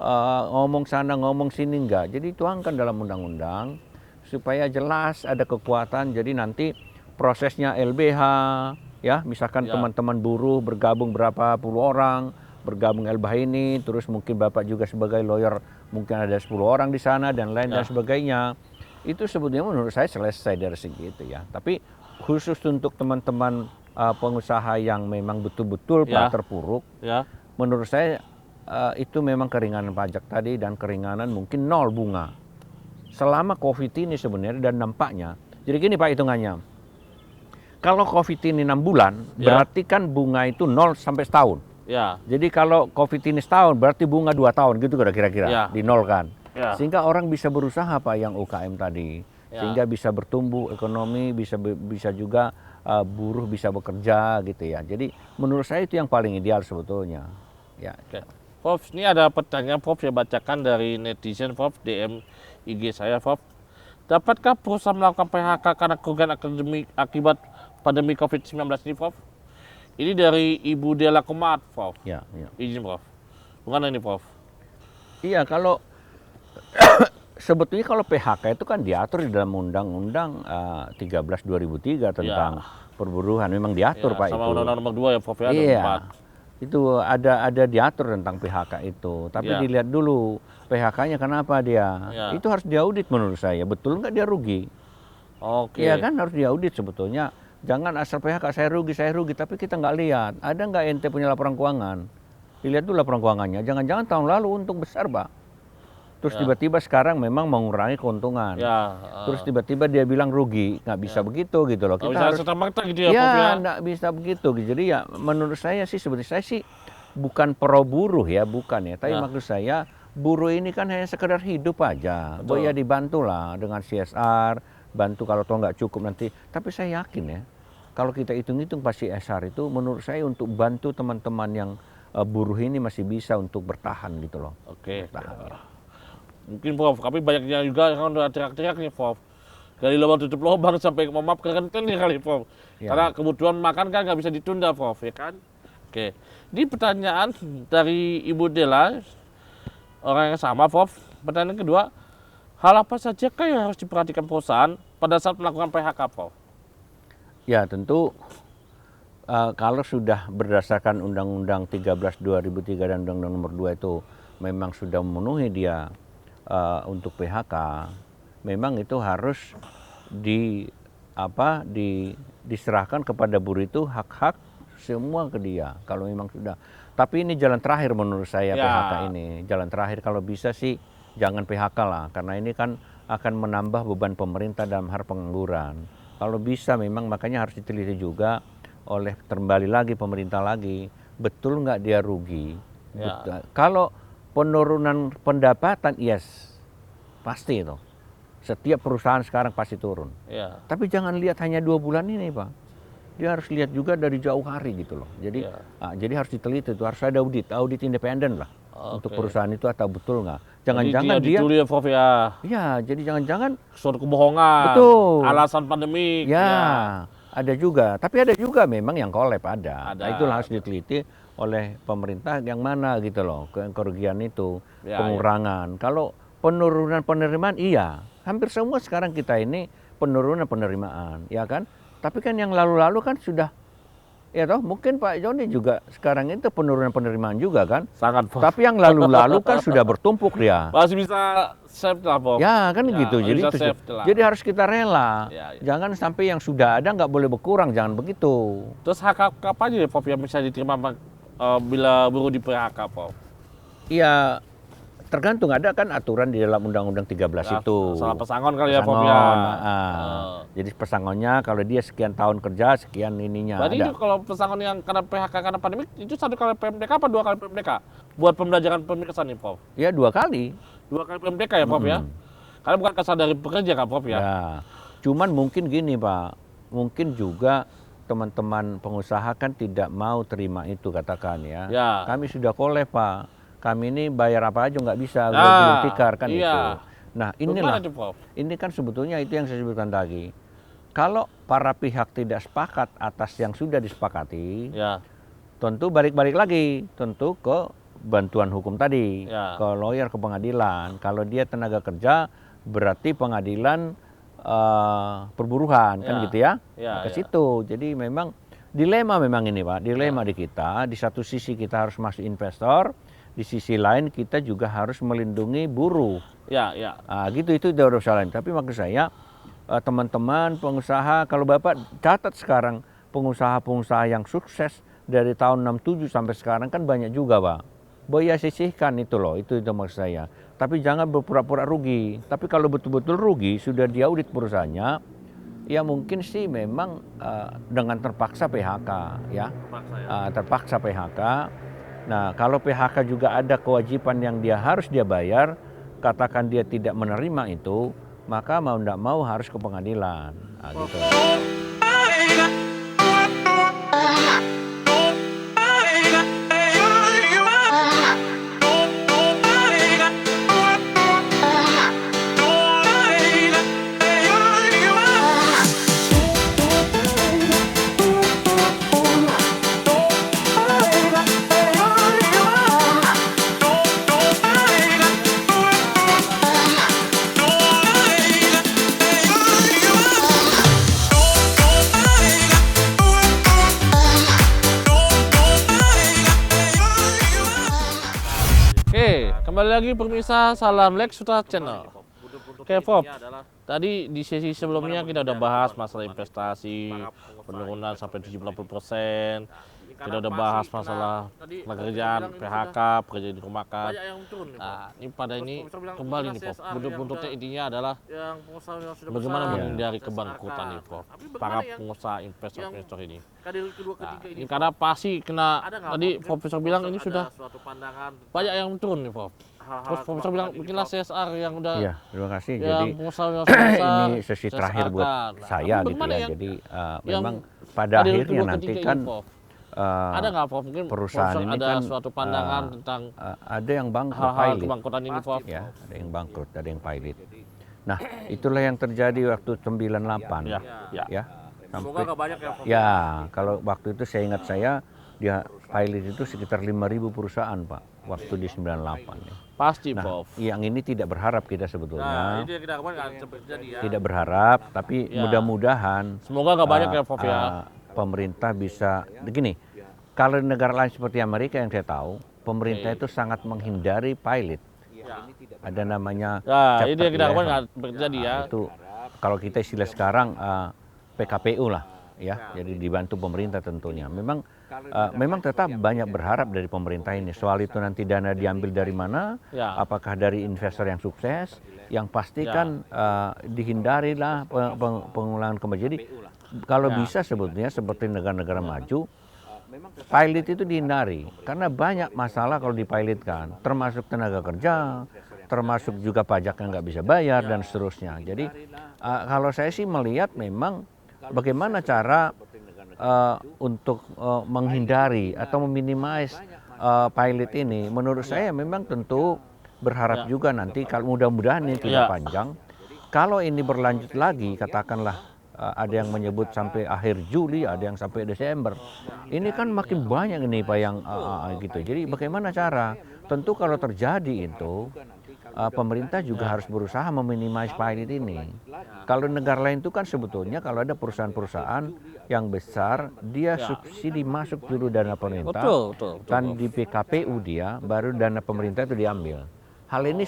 ngomong sana ngomong sini, enggak. Jadi tuangkan dalam undang-undang supaya jelas ada kekuatan. Jadi nanti prosesnya LBH ya, misalkan Ya. teman-teman buruh bergabung berapa puluh orang, bergabung LBH ini, terus mungkin Bapak juga sebagai lawyer mungkin ada 10 orang di sana dan lain dan Ya. sebagainya. Itu sebetulnya menurut saya selesai dari segi itu ya. Tapi khusus untuk teman-teman pengusaha yang memang betul-betul Ya. terpuruk, Ya, menurut saya itu memang keringanan pajak tadi dan keringanan mungkin 0 bunga. Selama COVID ini sebenarnya dan nampaknya. Jadi gini Pak hitungannya. Kalau COVID ini 6 bulan, Ya. berarti kan bunga itu 0 sampai setahun. ya, Jadi kalau COVID ini setahun, berarti bunga 2 tahun gitu kira-kira, Ya. di nol kan. ya, Sehingga orang bisa berusaha Pak yang UKM tadi. Ya. Sehingga bisa bertumbuh ekonomi, bisa juga buruh bisa bekerja gitu ya. Jadi menurut saya itu yang paling ideal sebetulnya. Ya. Oke. Prof, ini ada pertanyaan Prof, saya bacakan dari netizen Prof, DM IG saya Prof. Dapatkah perusahaan melakukan PHK karena kerugian akademik akibat pandemi COVID-19 ini Prof? Ini dari Ibu Dela Kumat Prof. Ya, ya. Izin Prof. Bagaimana ini Prof? Iya, kalau sebetulnya kalau PHK itu kan diatur di dalam Undang-Undang 13 2003 tentang perburuhan, memang diatur Ya, Pak sama itu. Undang-Undang nomor 2 ya Prof ya, Iya, nomor 4. itu ada diatur tentang PHK itu. Tapi Ya. dilihat dulu PHK-nya kenapa dia. Ya. Itu harus diaudit menurut saya. Betul nggak dia rugi? Oke. Iya kan harus diaudit sebetulnya. Jangan asal PHK saya rugi, tapi kita nggak lihat. Ada nggak ente punya laporan keuangan? Dilihat dulu laporan keuangannya. Jangan-jangan tahun lalu untung besar, Pak. Terus Ya. tiba-tiba sekarang memang mengurangi keuntungan. Ya. Terus tiba-tiba dia bilang rugi. Nggak bisa begitu gitu loh. Nggak Kita bisa harus serta-merta gitu ya Prof ya. ya, nggak bisa begitu. Jadi ya menurut saya sih sebetulnya saya sih bukan pro buruh ya, bukan ya. Tapi Ya. maksud saya buruh ini kan hanya sekedar hidup aja. Betul. Bahwa ya dibantulah dengan CSR, bantu kalau toh nggak cukup nanti. Tapi saya yakin ya, kalau kita hitung-hitung pas CSR itu menurut saya untuk bantu teman-teman yang buruh ini masih bisa untuk bertahan gitu loh. Oke. Bertahan, ya. Mungkin Prof, tapi banyaknya juga yang udah teriak-teriak nih Prof. Dari lubang tutup lubang sampai maaf keren nih kali Prof. Ya. Karena kebutuhan makan kan nggak bisa ditunda Prof, ya kan? Oke. Ini pertanyaan dari Ibu Dela, orang yang sama Prof. Pertanyaan kedua, hal apa saja yang harus diperhatikan perusahaan pada saat melakukan PHK Prof? Ya tentu kalau sudah berdasarkan Undang-Undang 13 2003 dan Undang-Undang nomor 2 itu memang sudah memenuhi dia untuk PHK, memang itu harus diserahkan kepada buruh itu hak-hak semua ke dia kalau memang sudah. Tapi ini jalan terakhir menurut saya Ya. PHK ini. Jalan terakhir kalau bisa sih jangan PHK lah karena ini kan akan menambah beban pemerintah dalam hal pengangguran. Kalau bisa memang makanya harus diteliti juga oleh kembali lagi pemerintah lagi, betul nggak dia rugi? Ya. Kalau penurunan pendapatan, yes, pasti itu. Setiap perusahaan sekarang pasti turun. Ya. Tapi jangan lihat hanya 2 bulan ini, Pak. Dia harus lihat juga dari jauh hari gitu loh. Jadi, Ya. jadi harus diteliti itu, harus ada audit independen lah untuk Oke. perusahaan itu atau betul nggak. Jadi Jangan-jangan dia, ditulis ya Prof ya. ya, jadi jangan-jangan, Suatu kebohongan. Betul. Alasan pandemi. ya, ada juga. Tapi ada juga memang yang collab ada. Ada. Nah, itu harus diteliti oleh pemerintah yang mana gitu loh, kerugian itu, Ya, pengurangan. Kalau penurunan penerimaan, iya, hampir semua sekarang kita ini penurunan penerimaan, ya kan? Tapi kan yang lalu-lalu kan sudah, ya toh, mungkin Pak Joni juga sekarang itu penurunan penerimaan juga kan? Sangat Prof. Tapi yang lalu-lalu kan sudah bertumpuk dia. Masih bisa save lah Prof. Ya kan Ya, gitu. Jadi bisa itu, save lah. jadi harus kita rela. Ya, ya. Jangan sampai yang sudah ada nggak boleh berkurang, jangan begitu. Terus hak apa aja ya Prof yang bisa diterima bila buruh di PHK Prof? Iya, tergantung, ada kan aturan di dalam Undang-Undang 13 Ya, itu. salah pesangon kali ya, Prof Pesangon, ya. Jadi pesangonnya kalau dia sekian tahun kerja, sekian ininya Berarti ada. itu kalau pesangon yang karena PHK karena pandemi itu 1 kali PMDK apa 2 kali PMDK? Buat pembelajaran pemeriksaan nih, Prof. Ya 2 kali. 2 kali PMDK ya, Prof ya. Karena bukan kesal dari pekerja kan, Prof ya. Ya. Cuman mungkin gini Pak, mungkin juga teman-teman pengusaha kan tidak mau terima itu, katakan ya. Ya. Kami sudah koleh Pak, kami ini bayar apa aja nggak bisa, Ya, gulung tikar kan iya. itu. Nah inilah, Bagaimana tuh, Prof? ini kan sebetulnya itu yang saya sebutkan tadi. Kalau para pihak tidak sepakat atas yang sudah disepakati, Ya. tentu balik-balik lagi, tentu ke bantuan hukum tadi, Ya. ke lawyer, ke pengadilan. Kalau dia tenaga kerja, berarti pengadilan perburuhan, kan Ya. gitu ya, Ya, ke ya. situ. Jadi memang dilema memang ini Pak, dilema di kita. Di satu sisi kita harus masuk investor, di sisi lain kita juga harus melindungi buruh. Ya, ya. Gitu, itu udah urusan lain. Tapi maksud saya, teman-teman pengusaha, kalau Bapak catat sekarang pengusaha-pengusaha yang sukses dari tahun 67 sampai sekarang kan banyak juga Pak. Boya sisihkan itu loh, itu maksud saya. Tapi jangan berpura-pura rugi. Tapi kalau betul-betul rugi, sudah diaudit perusahaannya, ya mungkin sih memang dengan terpaksa PHK ya. Terpaksa PHK. Nah kalau PHK juga ada kewajiban yang harus dia bayar, katakan dia tidak menerima itu, maka mau tidak mau harus ke pengadilan. Gitu. Oke, kembali lagi pemirsa Salam Lex Sutra Channel. Oke, Prof. Tadi di sesi sebelumnya kita udah bahas masalah investasi, penurunan sampai 70-80%. Kita udah bahas masalah pekerjaan, PHK, pekerja dirumahkan. Nah, ini pada ini kembali nih, Prof. Buntut-buntutnya intinya adalah bagaimana menghindari kebangkrutan nih, Prof. Para pengusaha investor-investor ini. Nah, ini karena pasti kena, tadi Profesor bilang ini sudah banyak yang turun nih, Prof. Terus Profesor bilang bikinlah CSR yang udah Iya, terima kasih. yang Jadi pengusaha-pengusaha ini sesi terakhir buat CSR-kan. saya Tapi gitu bagaimana ya. yang- Jadi yang memang pada adil akhirnya kedua nanti ketiga kan ini, Prof? Ada nggak, Prof? Mungkin perusahaan Profesor ini ada kan suatu pandangan tentang ada yang bangkrut hal-hal pilot. kebangkrutan ini, Prof? Ya, ada yang bangkrut, ada yang pilot. Nah, itulah yang terjadi waktu 98. Ya, ya. Ya. Semoga nggak banyak ya, Prof. Ya, kalau waktu itu saya ingat dia pilot itu sekitar 5.000 perusahaan, Pak, waktu di 98 ya. Pasti, Nah, Prof. yang ini tidak berharap kita sebetulnya. yang kita kemarin nggak terjadi ya. Tidak berharap, tapi Ya. mudah-mudahan Semoga nggak banyak ya, Prof ya. pemerintah bisa begini. Kalau di negara lain seperti Amerika yang saya tahu, pemerintah itu sangat menghindari pilot. Ada namanya Ya, ini Chapter yang kita kemarin 11. nggak terjadi ya. Itu kalau kita istilah sekarang PKPU lah ya. Jadi dibantu pemerintah tentunya. Memang tetap banyak berharap dari pemerintah ini. Soal itu nanti dana diambil dari mana? Ya. Apakah dari investor yang sukses? Yang pasti kan dihindarilah pengulangan kembali. Jadi kalau bisa sebetulnya seperti negara-negara maju, pilot itu dihindari karena banyak masalah kalau dipilotkan, termasuk tenaga kerja, termasuk juga pajak yang nggak bisa bayar dan seterusnya. Jadi kalau saya sih melihat memang bagaimana cara untuk menghindari atau meminimais pilot ini. Menurut saya memang tentu berharap juga nanti kalau mudah-mudahan ini tidak panjang. Kalau ini berlanjut lagi, katakanlah ada yang menyebut sampai akhir Juli, ada yang sampai Desember. Ini kan makin banyak ini Pak yang gitu. Jadi bagaimana cara? Tentu kalau terjadi itu pemerintah juga harus berusaha meminimais pilot ini. Kalau negara lain itu kan sebetulnya kalau ada perusahaan-perusahaan yang besar, dia subsidi masuk dulu dana pemerintah. Betul. Dan di PKPU dia baru dana pemerintah itu diambil. Hal ini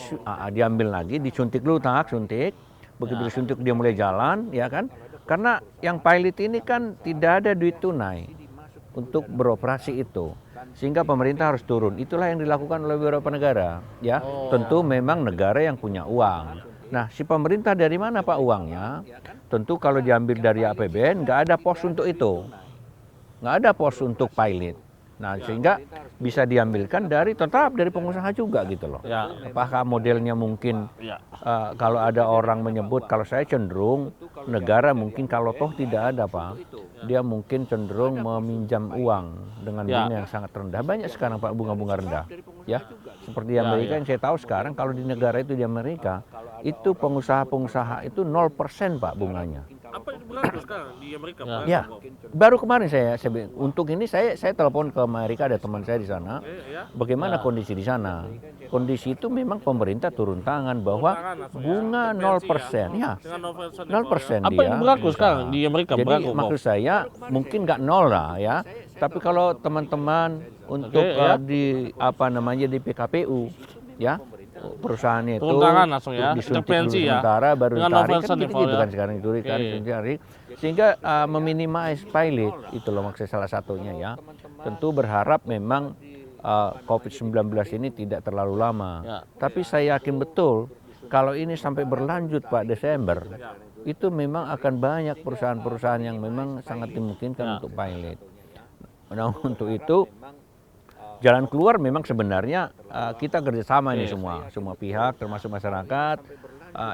diambil lagi, disuntik dulu suntik. Begitu disuntik dia mulai jalan, ya kan? Karena yang pilot ini kan tidak ada duit tunai untuk beroperasi itu. sehingga pemerintah harus turun. Itulah yang dilakukan oleh beberapa negara, ya. Tentu memang negara yang punya uang. Nah, si pemerintah dari mana Pak uangnya? Tentu kalau diambil dari APBN nggak ada pos untuk itu, nggak ada pos untuk pilot. Nah, sehingga bisa diambilkan tetap dari pengusaha juga gitu loh. Ya. Apakah modelnya mungkin Ya. kalau ada orang menyebut, kalau saya cenderung negara mungkin kalau toh tidak ada Pak, dia mungkin cenderung meminjam uang dengan Ya. bunga yang sangat rendah. Banyak sekarang Pak bunga-bunga rendah, ya. Seperti di Amerika yang saya tahu sekarang kalau di negara itu di Amerika itu pengusaha-pengusaha itu 0% Pak bunganya. Apa itu berlaku sekarang di Amerika? Pak? Ya, baru kemarin untuk ini saya telepon ke Amerika, ada teman saya di sana. Bagaimana kondisi di sana? Kondisi itu memang pemerintah turun tangan bahwa bunga 0%, ya, 0% Apa dia. yang berlaku sekarang di Amerika? Jadi Berlaku, maksud saya mungkin nggak nol lah ya, tapi kalau teman-teman untuk ya. di PKPU, ya. Perusahaannya itu Turun tangan langsung ya, disuntik intervensi dulu ya. sementara baru Dengan ditarik novel kan gitu Paul, ya. kan sekarang itu kan ditarik sehingga meminimais pilot itu loh maksud salah satunya ya. Tentu berharap memang COVID-19 ini tidak terlalu lama. Ya. Tapi saya yakin betul kalau ini sampai berlanjut Pak Desember itu memang akan banyak perusahaan-perusahaan yang memang sangat dimungkinkan untuk pilot. Nah, untuk itu jalan keluar memang sebenarnya kita kerjasama ini semua pihak termasuk masyarakat.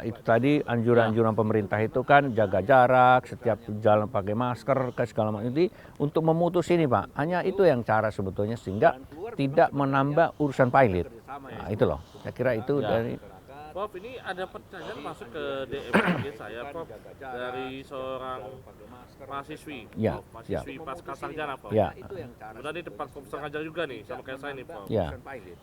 Itu tadi anjuran-anjuran pemerintah itu kan jaga jarak, setiap jalan pakai masker, segala macam itu untuk memutus ini Pak. Hanya itu yang cara sebetulnya sehingga tidak menambah urusan pilot. Nah, itu loh. Saya kira itu dari. Prof, ini ada pertanyaan masuk ke DMG saya, Prof, dari seorang mahasiswi, Ya, Prof, mahasiswi pasca sarjana, Prof. Ya. Kemudian di tempat Prof ngajar juga nih, sama kayak saya nih, Prof. Ya.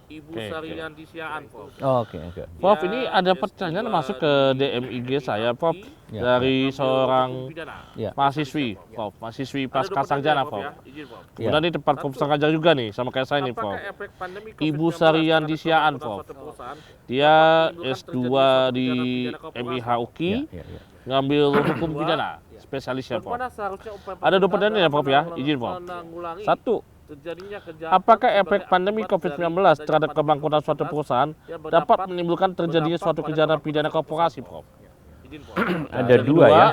Ibu Sarianti Siaan, Prof. Oke. Prof, ini ada pertanyaan masuk ke DMIG saya, Prof, Ya. dari seorang Ya. mahasiswi, Prof, mahasiswi pasca sarjana, Prof. Ya. Kemudian di tempat Prof ngajar juga nih, sama kayak saya nih, Prof. Ibu Sarianti Siaan, Prof. Dia S2 di MIH UKI, Ya. ngambil hukum pidana, spesialisnya, Prof. Ada dua pertanyaan ya, Prof, ya, izin, Prof. Satu, apakah efek pandemi COVID-19 terhadap kebangkrutan suatu perusahaan dapat menimbulkan terjadinya suatu kejahatan pidana korporasi, Prof? Ada dua ya.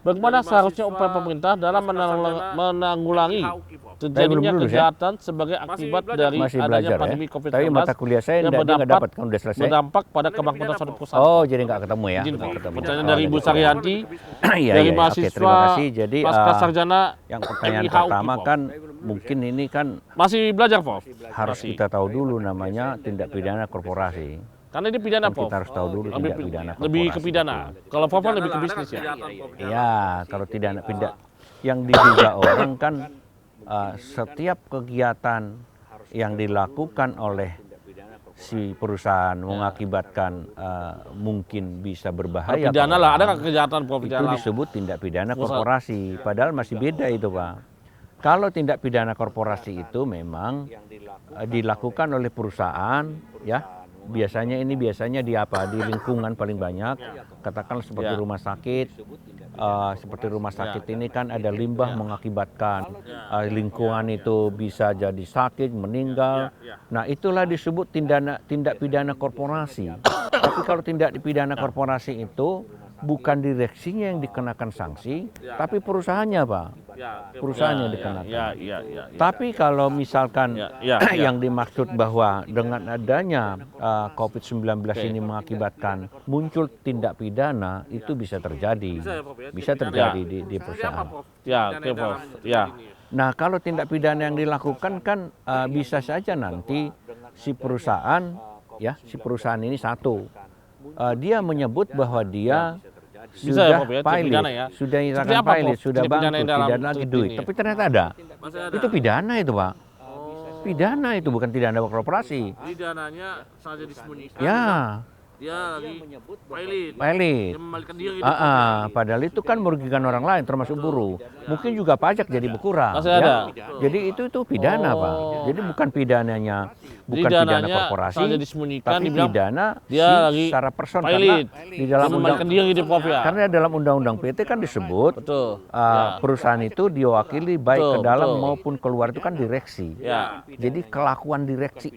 Bagaimana seharusnya upaya pemerintah dalam menanggulangi terjadinya lulus, ya. kejahatan sebagai akibat dari Masih adanya belajar ya. pandemi COVID-19 Tapi mata kuliah saya yang dia nggak dapat kan udah selesai. berdampak pada kebangkrutan suatu perusahaan? Oh, jadi nggak ketemu ya? Izin, Nggak Prof. ketemu. Pertanyaan Oh, dari Ibu jadi- Sarianti, Iya, dari iya. Oke, mahasiswa terima kasih. Jadi pasca sarjana yang pertanyaan MIH pertama Prof. kan mungkin ini kan Masih belajar, Prof? harus Masih. kita tahu dulu namanya tindak pidana korporasi. Karena ini pidana, Kan Prof. kita harus tahu dulu tindak pidana Lebih ke korporasi. pidana. Kalau Prof kan lebih ke bisnis ya. Iya, kalau tidak yang diduga orang kan setiap kegiatan yang dilakukan oleh si perusahaan mengakibatkan mungkin bisa berbahaya. Pidana ke lah, ada orang, nggak kejahatan, Prof? itu Pidana. disebut tindak pidana Pusat. korporasi. Padahal masih beda itu Pak. Kalau tindak pidana korporasi itu memang dilakukan oleh perusahaan, ya biasanya di apa? Di lingkungan paling banyak. Katakan seperti Ya. rumah sakit. Seperti rumah sakit ini kan ada limbah mengakibatkan lingkungan itu bisa jadi sakit, meninggal. Nah itulah disebut tindak pidana korporasi. Tapi kalau tindak pidana korporasi itu bukan direksinya yang dikenakan sanksi, tapi perusahaannya Pak. Perusahaan yang dikenakan. Ya. Tapi kalau misalkan Ya. yang dimaksud bahwa dengan adanya COVID-19 ini mengakibatkan muncul tindak pidana, itu bisa terjadi. Bisa terjadi di perusahaan. Ya, oke, Prof. Ya. Nah kalau tindak pidana yang dilakukan kan bisa saja nanti si perusahaan ini satu, dia menyebut bahwa dia Bisa ya, sudah Prof, ya, pilot, pidana ya. sudah Seperti nyatakan apa, pilot, Prof? sudah Tindak pidana bangkrut, yang dalam tidak lagi seperti duit. ini. Tapi ternyata ada. Itu pidana itu Pak. Pidana itu bukan pidana korporasi. Pidananya saja disembunyikan. Ya, Dia lagi pilot. pilot. Dia membalikan diri. di Prof, ya. Padahal itu kan merugikan orang lain termasuk buruh. Mungkin juga pajak jadi berkurang. Masih ada. Jadi itu pidana, Pak. Jadi bukan pidananya, bukan Jadi pidana dananya korporasi, saja disembunyikan, tapi dibilang pidana dia si lagi secara person pilot. karena di dalam Dia membalikan diri di Prof, ya. karena dalam undang-undang PT kan disebut Betul. Ya. perusahaan itu diwakili baik Betul, ke dalam betul. maupun keluar itu kan direksi. Ya. Jadi kelakuan direksi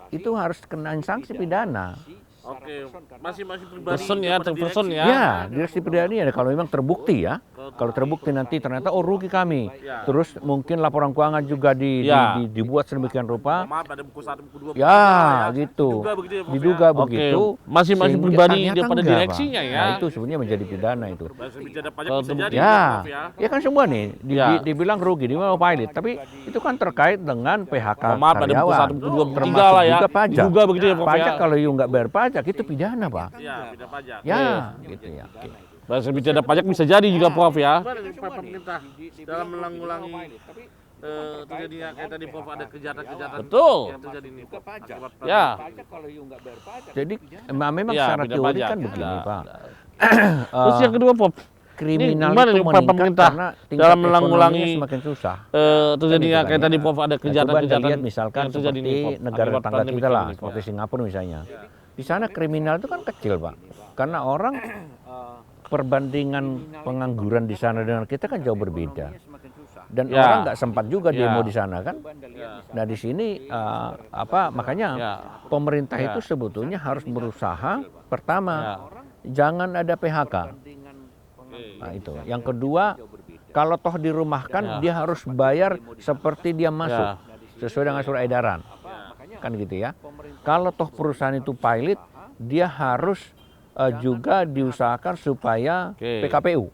itu harus kena sanksi pidana. Oke, masing-masing pribadi. ya, Person ya, kepada person direksi. ya. Ya, direksi pidana ya kalau memang terbukti ya. Kalau terbukti nanti ternyata rugi kami. Ya. Terus mungkin laporan keuangan juga Ya. dibuat sedemikian rupa. Maaf, ada buku 1, buku 2, buku Ya, 3, gitu. Diduga begitu ya, Prof, Diduga ya. begitu. Oke, masing-masing sehingga pribadi ternyata daripada enggak, Pak. direksinya ya. Nah, itu sebenarnya menjadi pidana itu. Bahasa bicara pajak Kalau bisa terbukti. jadi Ya, Prof, ya. ya kan semua nih Ya. dibilang rugi, dibilang pilot, tapi itu kan terkait dengan PHK Oh, maaf, ada buku karyawan. 1, buku 2, buku 3 Termasuk lah ya. juga pajak. Diduga begitu ya, Prof, Pajak ya. kalau you nggak bayar pajak itu pidana, Pak. Ya, beda pajak. Ya, gitu ya. Oke. Bahasa bicara pajak bisa jadi juga Prof ya. Gimana nih Pak pemerintah dalam menanggulangi terjadinya kayak tadi Prof ada kejahatan-kejahatan Betul. yang terjadi nih Prof, akibat Ya. pandemi. Jadi memang Ya, secara beda teori pajak. kan begini, Ya. Pak. Terus yang kedua Prof, Kriminal gimana itu nih, Pak meningkat pemerintah karena tingkat dalam ekonominya menanggulangi semakin susah. terjadinya Kan kayak gitu tadi kan, Prof ada Coba Anda kejahatan-kejahatan lihat misalkan yang terjadi seperti nih Prof, negara akibat tetangga pandemi kita lah, ini, Prof. seperti Singapura misalnya. Di sana kriminal itu kan kecil, Pak. Karena orang perbandingan pengangguran di sana dengan kita kan jauh berbeda. Dan Ya. orang nggak sempat juga Ya. demo di sana kan. Nah di sini makanya Ya. pemerintah Ya. itu sebetulnya harus berusaha pertama Ya. jangan ada PHK. Nah itu. Yang kedua, kalau toh dirumahkan Ya. dia harus bayar seperti dia masuk Ya. sesuai dengan surat edaran. Kan gitu ya. Kalau toh perusahaan itu pilot, dia harus juga diusahakan supaya Oke. PKPU.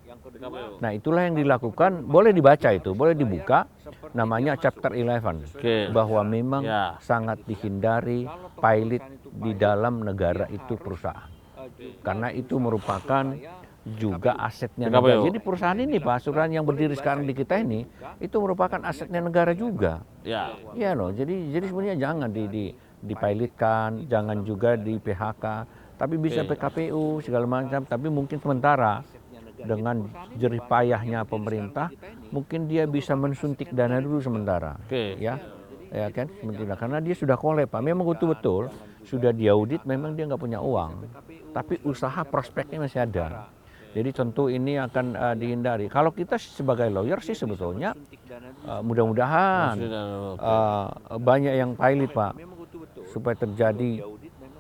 Nah itulah yang dilakukan, boleh dibaca itu, boleh dibuka, namanya chapter 11. Oke. Bahwa memang Ya. sangat dihindari pilot di dalam negara itu perusahaan. Karena itu merupakan juga asetnya PKPU. negara. Jadi perusahaan ini Pak, perusahaan yang berdiri sekarang di kita ini, itu merupakan asetnya negara juga. Ya. Iya loh, jadi sebenarnya jangan dipilotkan, jangan juga di PHK, tapi bisa Oke. PKPU segala macam, tapi mungkin sementara dengan jerih payahnya pemerintah, mungkin dia bisa mensuntik dana dulu sementara. Oke. Ya kan, sementara karena dia sudah kolek Pak, memang betul-betul sudah diaudit, memang dia nggak punya uang, tapi usaha prospeknya masih ada. Jadi tentu ini akan dihindari. Kalau kita sebagai lawyer sih sebetulnya mudah-mudahan banyak yang pilot Pak, supaya terjadi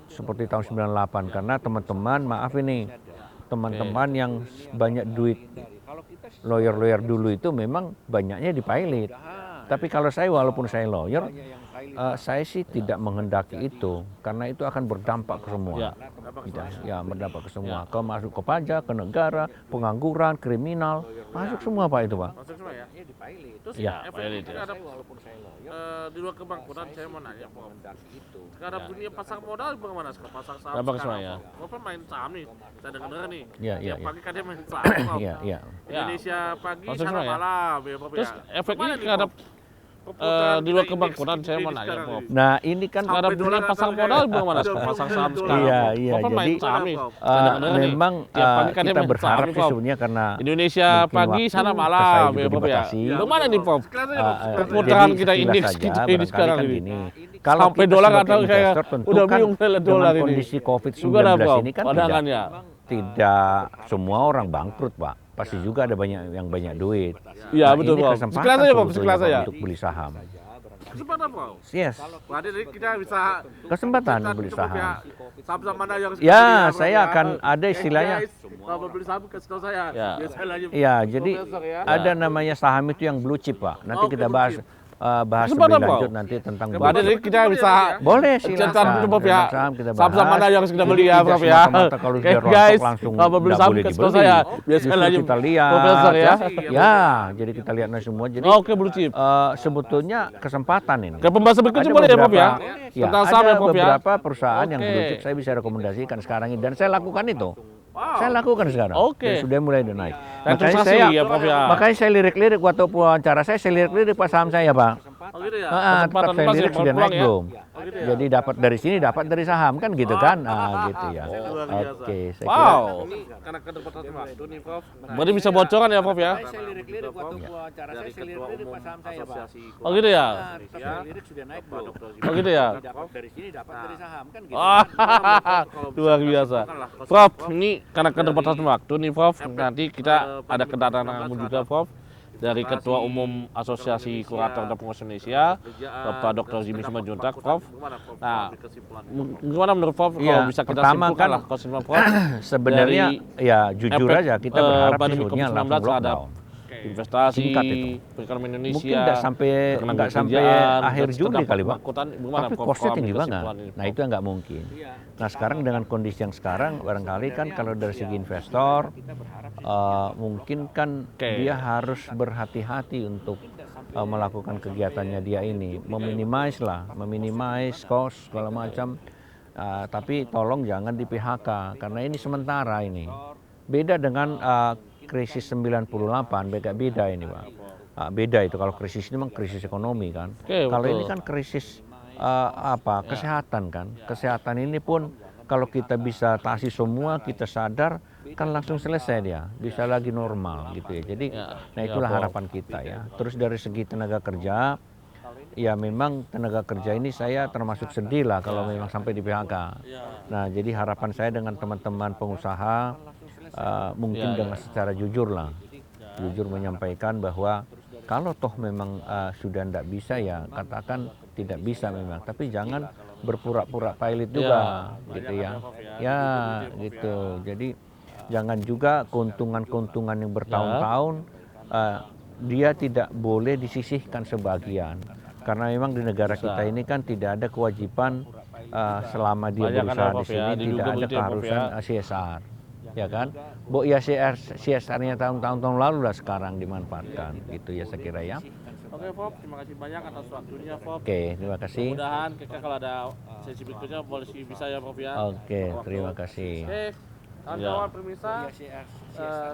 seperti tahun 98, karena teman-teman maaf ini teman-teman yang banyak duit lawyer dulu itu memang banyaknya di pilot. Tapi kalau saya walaupun saya lawyer, saya sih tidak menghendaki itu karena itu akan berdampak ke semua. Ya. Ya, berdampak ke semua. Ke masuk ke pajak, ke negara, pengangguran, kriminal, masuk semua Pak itu Pak. Masuk semua ya? Terus Ya. efek terhadap di luar kebangkutan saya mau nanya Prof. Terhadap dunia pasar modal bagaimana sekarang? Pasar saham Dampak ya. semua, ya. Prof main saham nih, saya dengar nih. Iya, iya, Tiap iya. pagi kan dia main saham Prof. Iya, iya. Indonesia pagi, Masuk sana semua ya? malam ya Prof Terus ya. efeknya Gimana nih, terhadap Prof? Perputaran di luar kita kebangkutan indeks saya mau ini nanya sekarang Prof. nih. Nah ini kan Terhadap Sampai dunia dolar pasar atau modal kayak bagaimana ada pasar saham dolar. sekarang? Iya, Prof? iya, Prof main jadi, saham nih. Prof. Saya dengar nih, memang tiap pagi kan dia kita main berharap saham, sih Prof. sebenarnya karena Indonesia mungkin pagi, waktu sana saya malam juga ya Prof ya. dibatasi. Bagaimana nih Prof? Sekarang aja Prof. Perputaran jadi kita sekilas indeks saja, kita ini barangkali sekarang kan ini. gini. Kalau Sampai kita dolar sebagai atau kayak investor tentu udah kan bingung saya dolar dengan ini. kondisi COVID-19 Gimana Prof? ini kan Pandangannya? tidak semua orang bangkrut Pak. Pasti juga ada banyak duit. Iya, betul, ini Prof. kesempatan Sekilas aja, Prof, sebetulnya, sekilas Pak, aja. untuk beli saham. Kesempatan Prof. Yes, Berarti kita bisa kesempatan kita beli coba saham. ya, saham-saham mana yang harus Ya, kita beli, saya Prof, akan ada Eh, istilahnya. guys, kalau beli saham kasih tahu saya. Ya. Biasa lagi. Iya, jadi Profesor, ya. ada namanya saham itu yang blue chip Pak. Nanti Oke, kita blue bahas chip. bahas Kesempatan, lebih Prof. lanjut nanti tentang blue Berarti chip. kita bisa Boleh Catatan silakan. dulu Prof ya. Saham kita bahas. Saham-saham mana yang harus kita beli Jadi ya tidak Prof ya. semata-mata kalau Oke dia rontok guys, langsung kalau beli nggak saham boleh kasih tahu dibeli. saya. Biasa Justru lagi kita lihat Profesor ya. Ya, jadi kita lihat semua. Jadi Oke blue chip. sebetulnya kesempatan ini. Ke pembahasan berikutnya Ada boleh ya Prof ya. ya, Tentang saham ada ya Prof ya. beberapa perusahaan yang Oke. blue chip saya bisa rekomendasikan sekarang ini dan saya lakukan itu. Saya lakukan sekarang. Oke. Dan sudah mulai naik. Dan Makanya investasi saya ya Prof ya. Makanya saya lirik-lirik waktu wawancara saya lirik-lirik Pak saham saya Pak. Oh gitu ya. Tetap Kesempatan value masih rate sudah berpeluang naik ya? belum? Oh gitu ya. Jadi dapat dari sini, dapat dari saham kan gitu kan? Gitu ya. Luar biasa. Oke, saya kira Wow. Ini karena kedekatan waktu nih Prof. Berarti bisa bocoran ya Prof ya? Saya lirik-lirik waktu wawancara Dari saya Ketua lirik-lirik Umum pas saham saya, Pak. Asosiasi Iya. Iya. Oh, gitu ya. Tetap value rate sudah naik belum? Oh gitu ya. Dapat dari sini, dapat dari saham kan gitu. Ah, kan? luar biasa. Prof, ini karena kedekatan waktu nih Prof. Nanti kita ada kedatangan tamu juga Prof. Dari Ketua Umum Asosiasi Kurator dan Pengusaha Indonesia, Bapak Dr. Jimmy Simanjuntak, Prof. Nah, gimana menurut Prof kalau Iya, bisa kita pertama simpulkan kan lah kesimpulan Prof sebenarnya ya jujur efek, aja kita berharap pandemi sesungguhnya COVID-19 langsung terhadap lockdown. investasi, Singkat itu. perekonomian Indonesia, Mungkin nggak sampai akhir Juli kali Pak. Tapi costnya tinggi banget. Nah itu yang nggak mungkin. Nah sekarang dengan kondisi yang sekarang barangkali kan kalau dari segi investor mungkin kan dia harus berhati-hati untuk melakukan kegiatannya dia ini, meminimize cost segala macam. Tapi tolong jangan di PHK karena ini sementara ini. Beda dengan krisis 98, beda ini Pak. Beda itu kalau krisis ini memang krisis ekonomi kan. Kalau ini kan krisis kesehatan kan. Kesehatan ini pun kalau kita bisa atasi semua, kita sadar kan langsung selesai dia, bisa lagi normal gitu ya. Jadi nah itulah harapan kita ya. Terus dari segi tenaga kerja, ya memang tenaga kerja ini saya termasuk sedih lah kalau memang sampai di PHK. Nah jadi harapan saya dengan teman-teman pengusaha mungkin dengan secara jujur menyampaikan bahwa kalau toh memang sudah tidak bisa ya katakan tidak bisa memang, tapi jangan berpura-pura pilot juga gitu ya. Ya gitu. Jadi jangan juga keuntungan-keuntungan yang bertahun-tahun dia tidak boleh disisihkan sebagian. Karena memang di negara kita ini kan tidak ada kewajiban selama dia berusaha di sini tidak ada keharusan CSR. Ya kan, ya CSR-nya tahun-tahun lalu lah sekarang dimanfaatkan, gitu ya saya kira ya. Oke Prof, terima kasih banyak atas waktunya Prof. Oke, terima kasih. Mudah-mudahan kita kalau ada sesi berikutnya boleh bisa ya Prof ya. Oke, terima kasih. Oke, kawan-kawan pemirsa,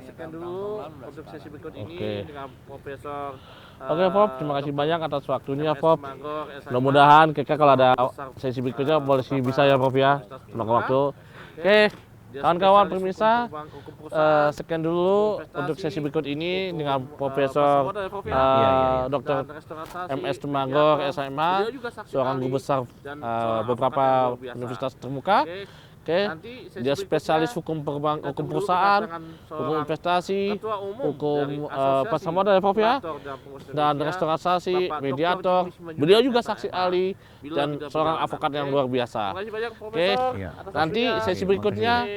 sekian dulu untuk sesi berikut ini dengan Profesor. Oke Prof, terima kasih banyak atas waktunya Prof. Mudah-mudahan kita kalau ada sesi berikutnya boleh bisa ya Prof ya. Menunggu waktu. Oke. Kawan-kawan pemirsa, sekian dulu untuk sesi berikut ini dengan Profesor Dr. MS Tumanggor, SMH, seorang guru besar beberapa universitas terkemuka. Oke, dia spesialis hukum perusahaan, hukum investasi, hukum pasar modal ya Prof ya, dan restoranisasi, mediator. Beliau juga saksi ahli dan seorang avokat yang luar biasa. Oke, nanti sesi berikutnya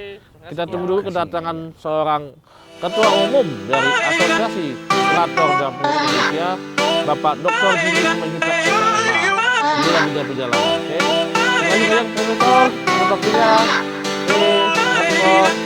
kita tunggu dulu kedatangan seorang ketua umum dari Asosiasi Kurator dan Pengusaha Indonesia, Bapak Dr. Jimmy Simanjuntak SMH. Inilah bidang perjalanan. Oke, terima kasih banyak Profesor untuk waktunya. Oke, terima kasih Prof.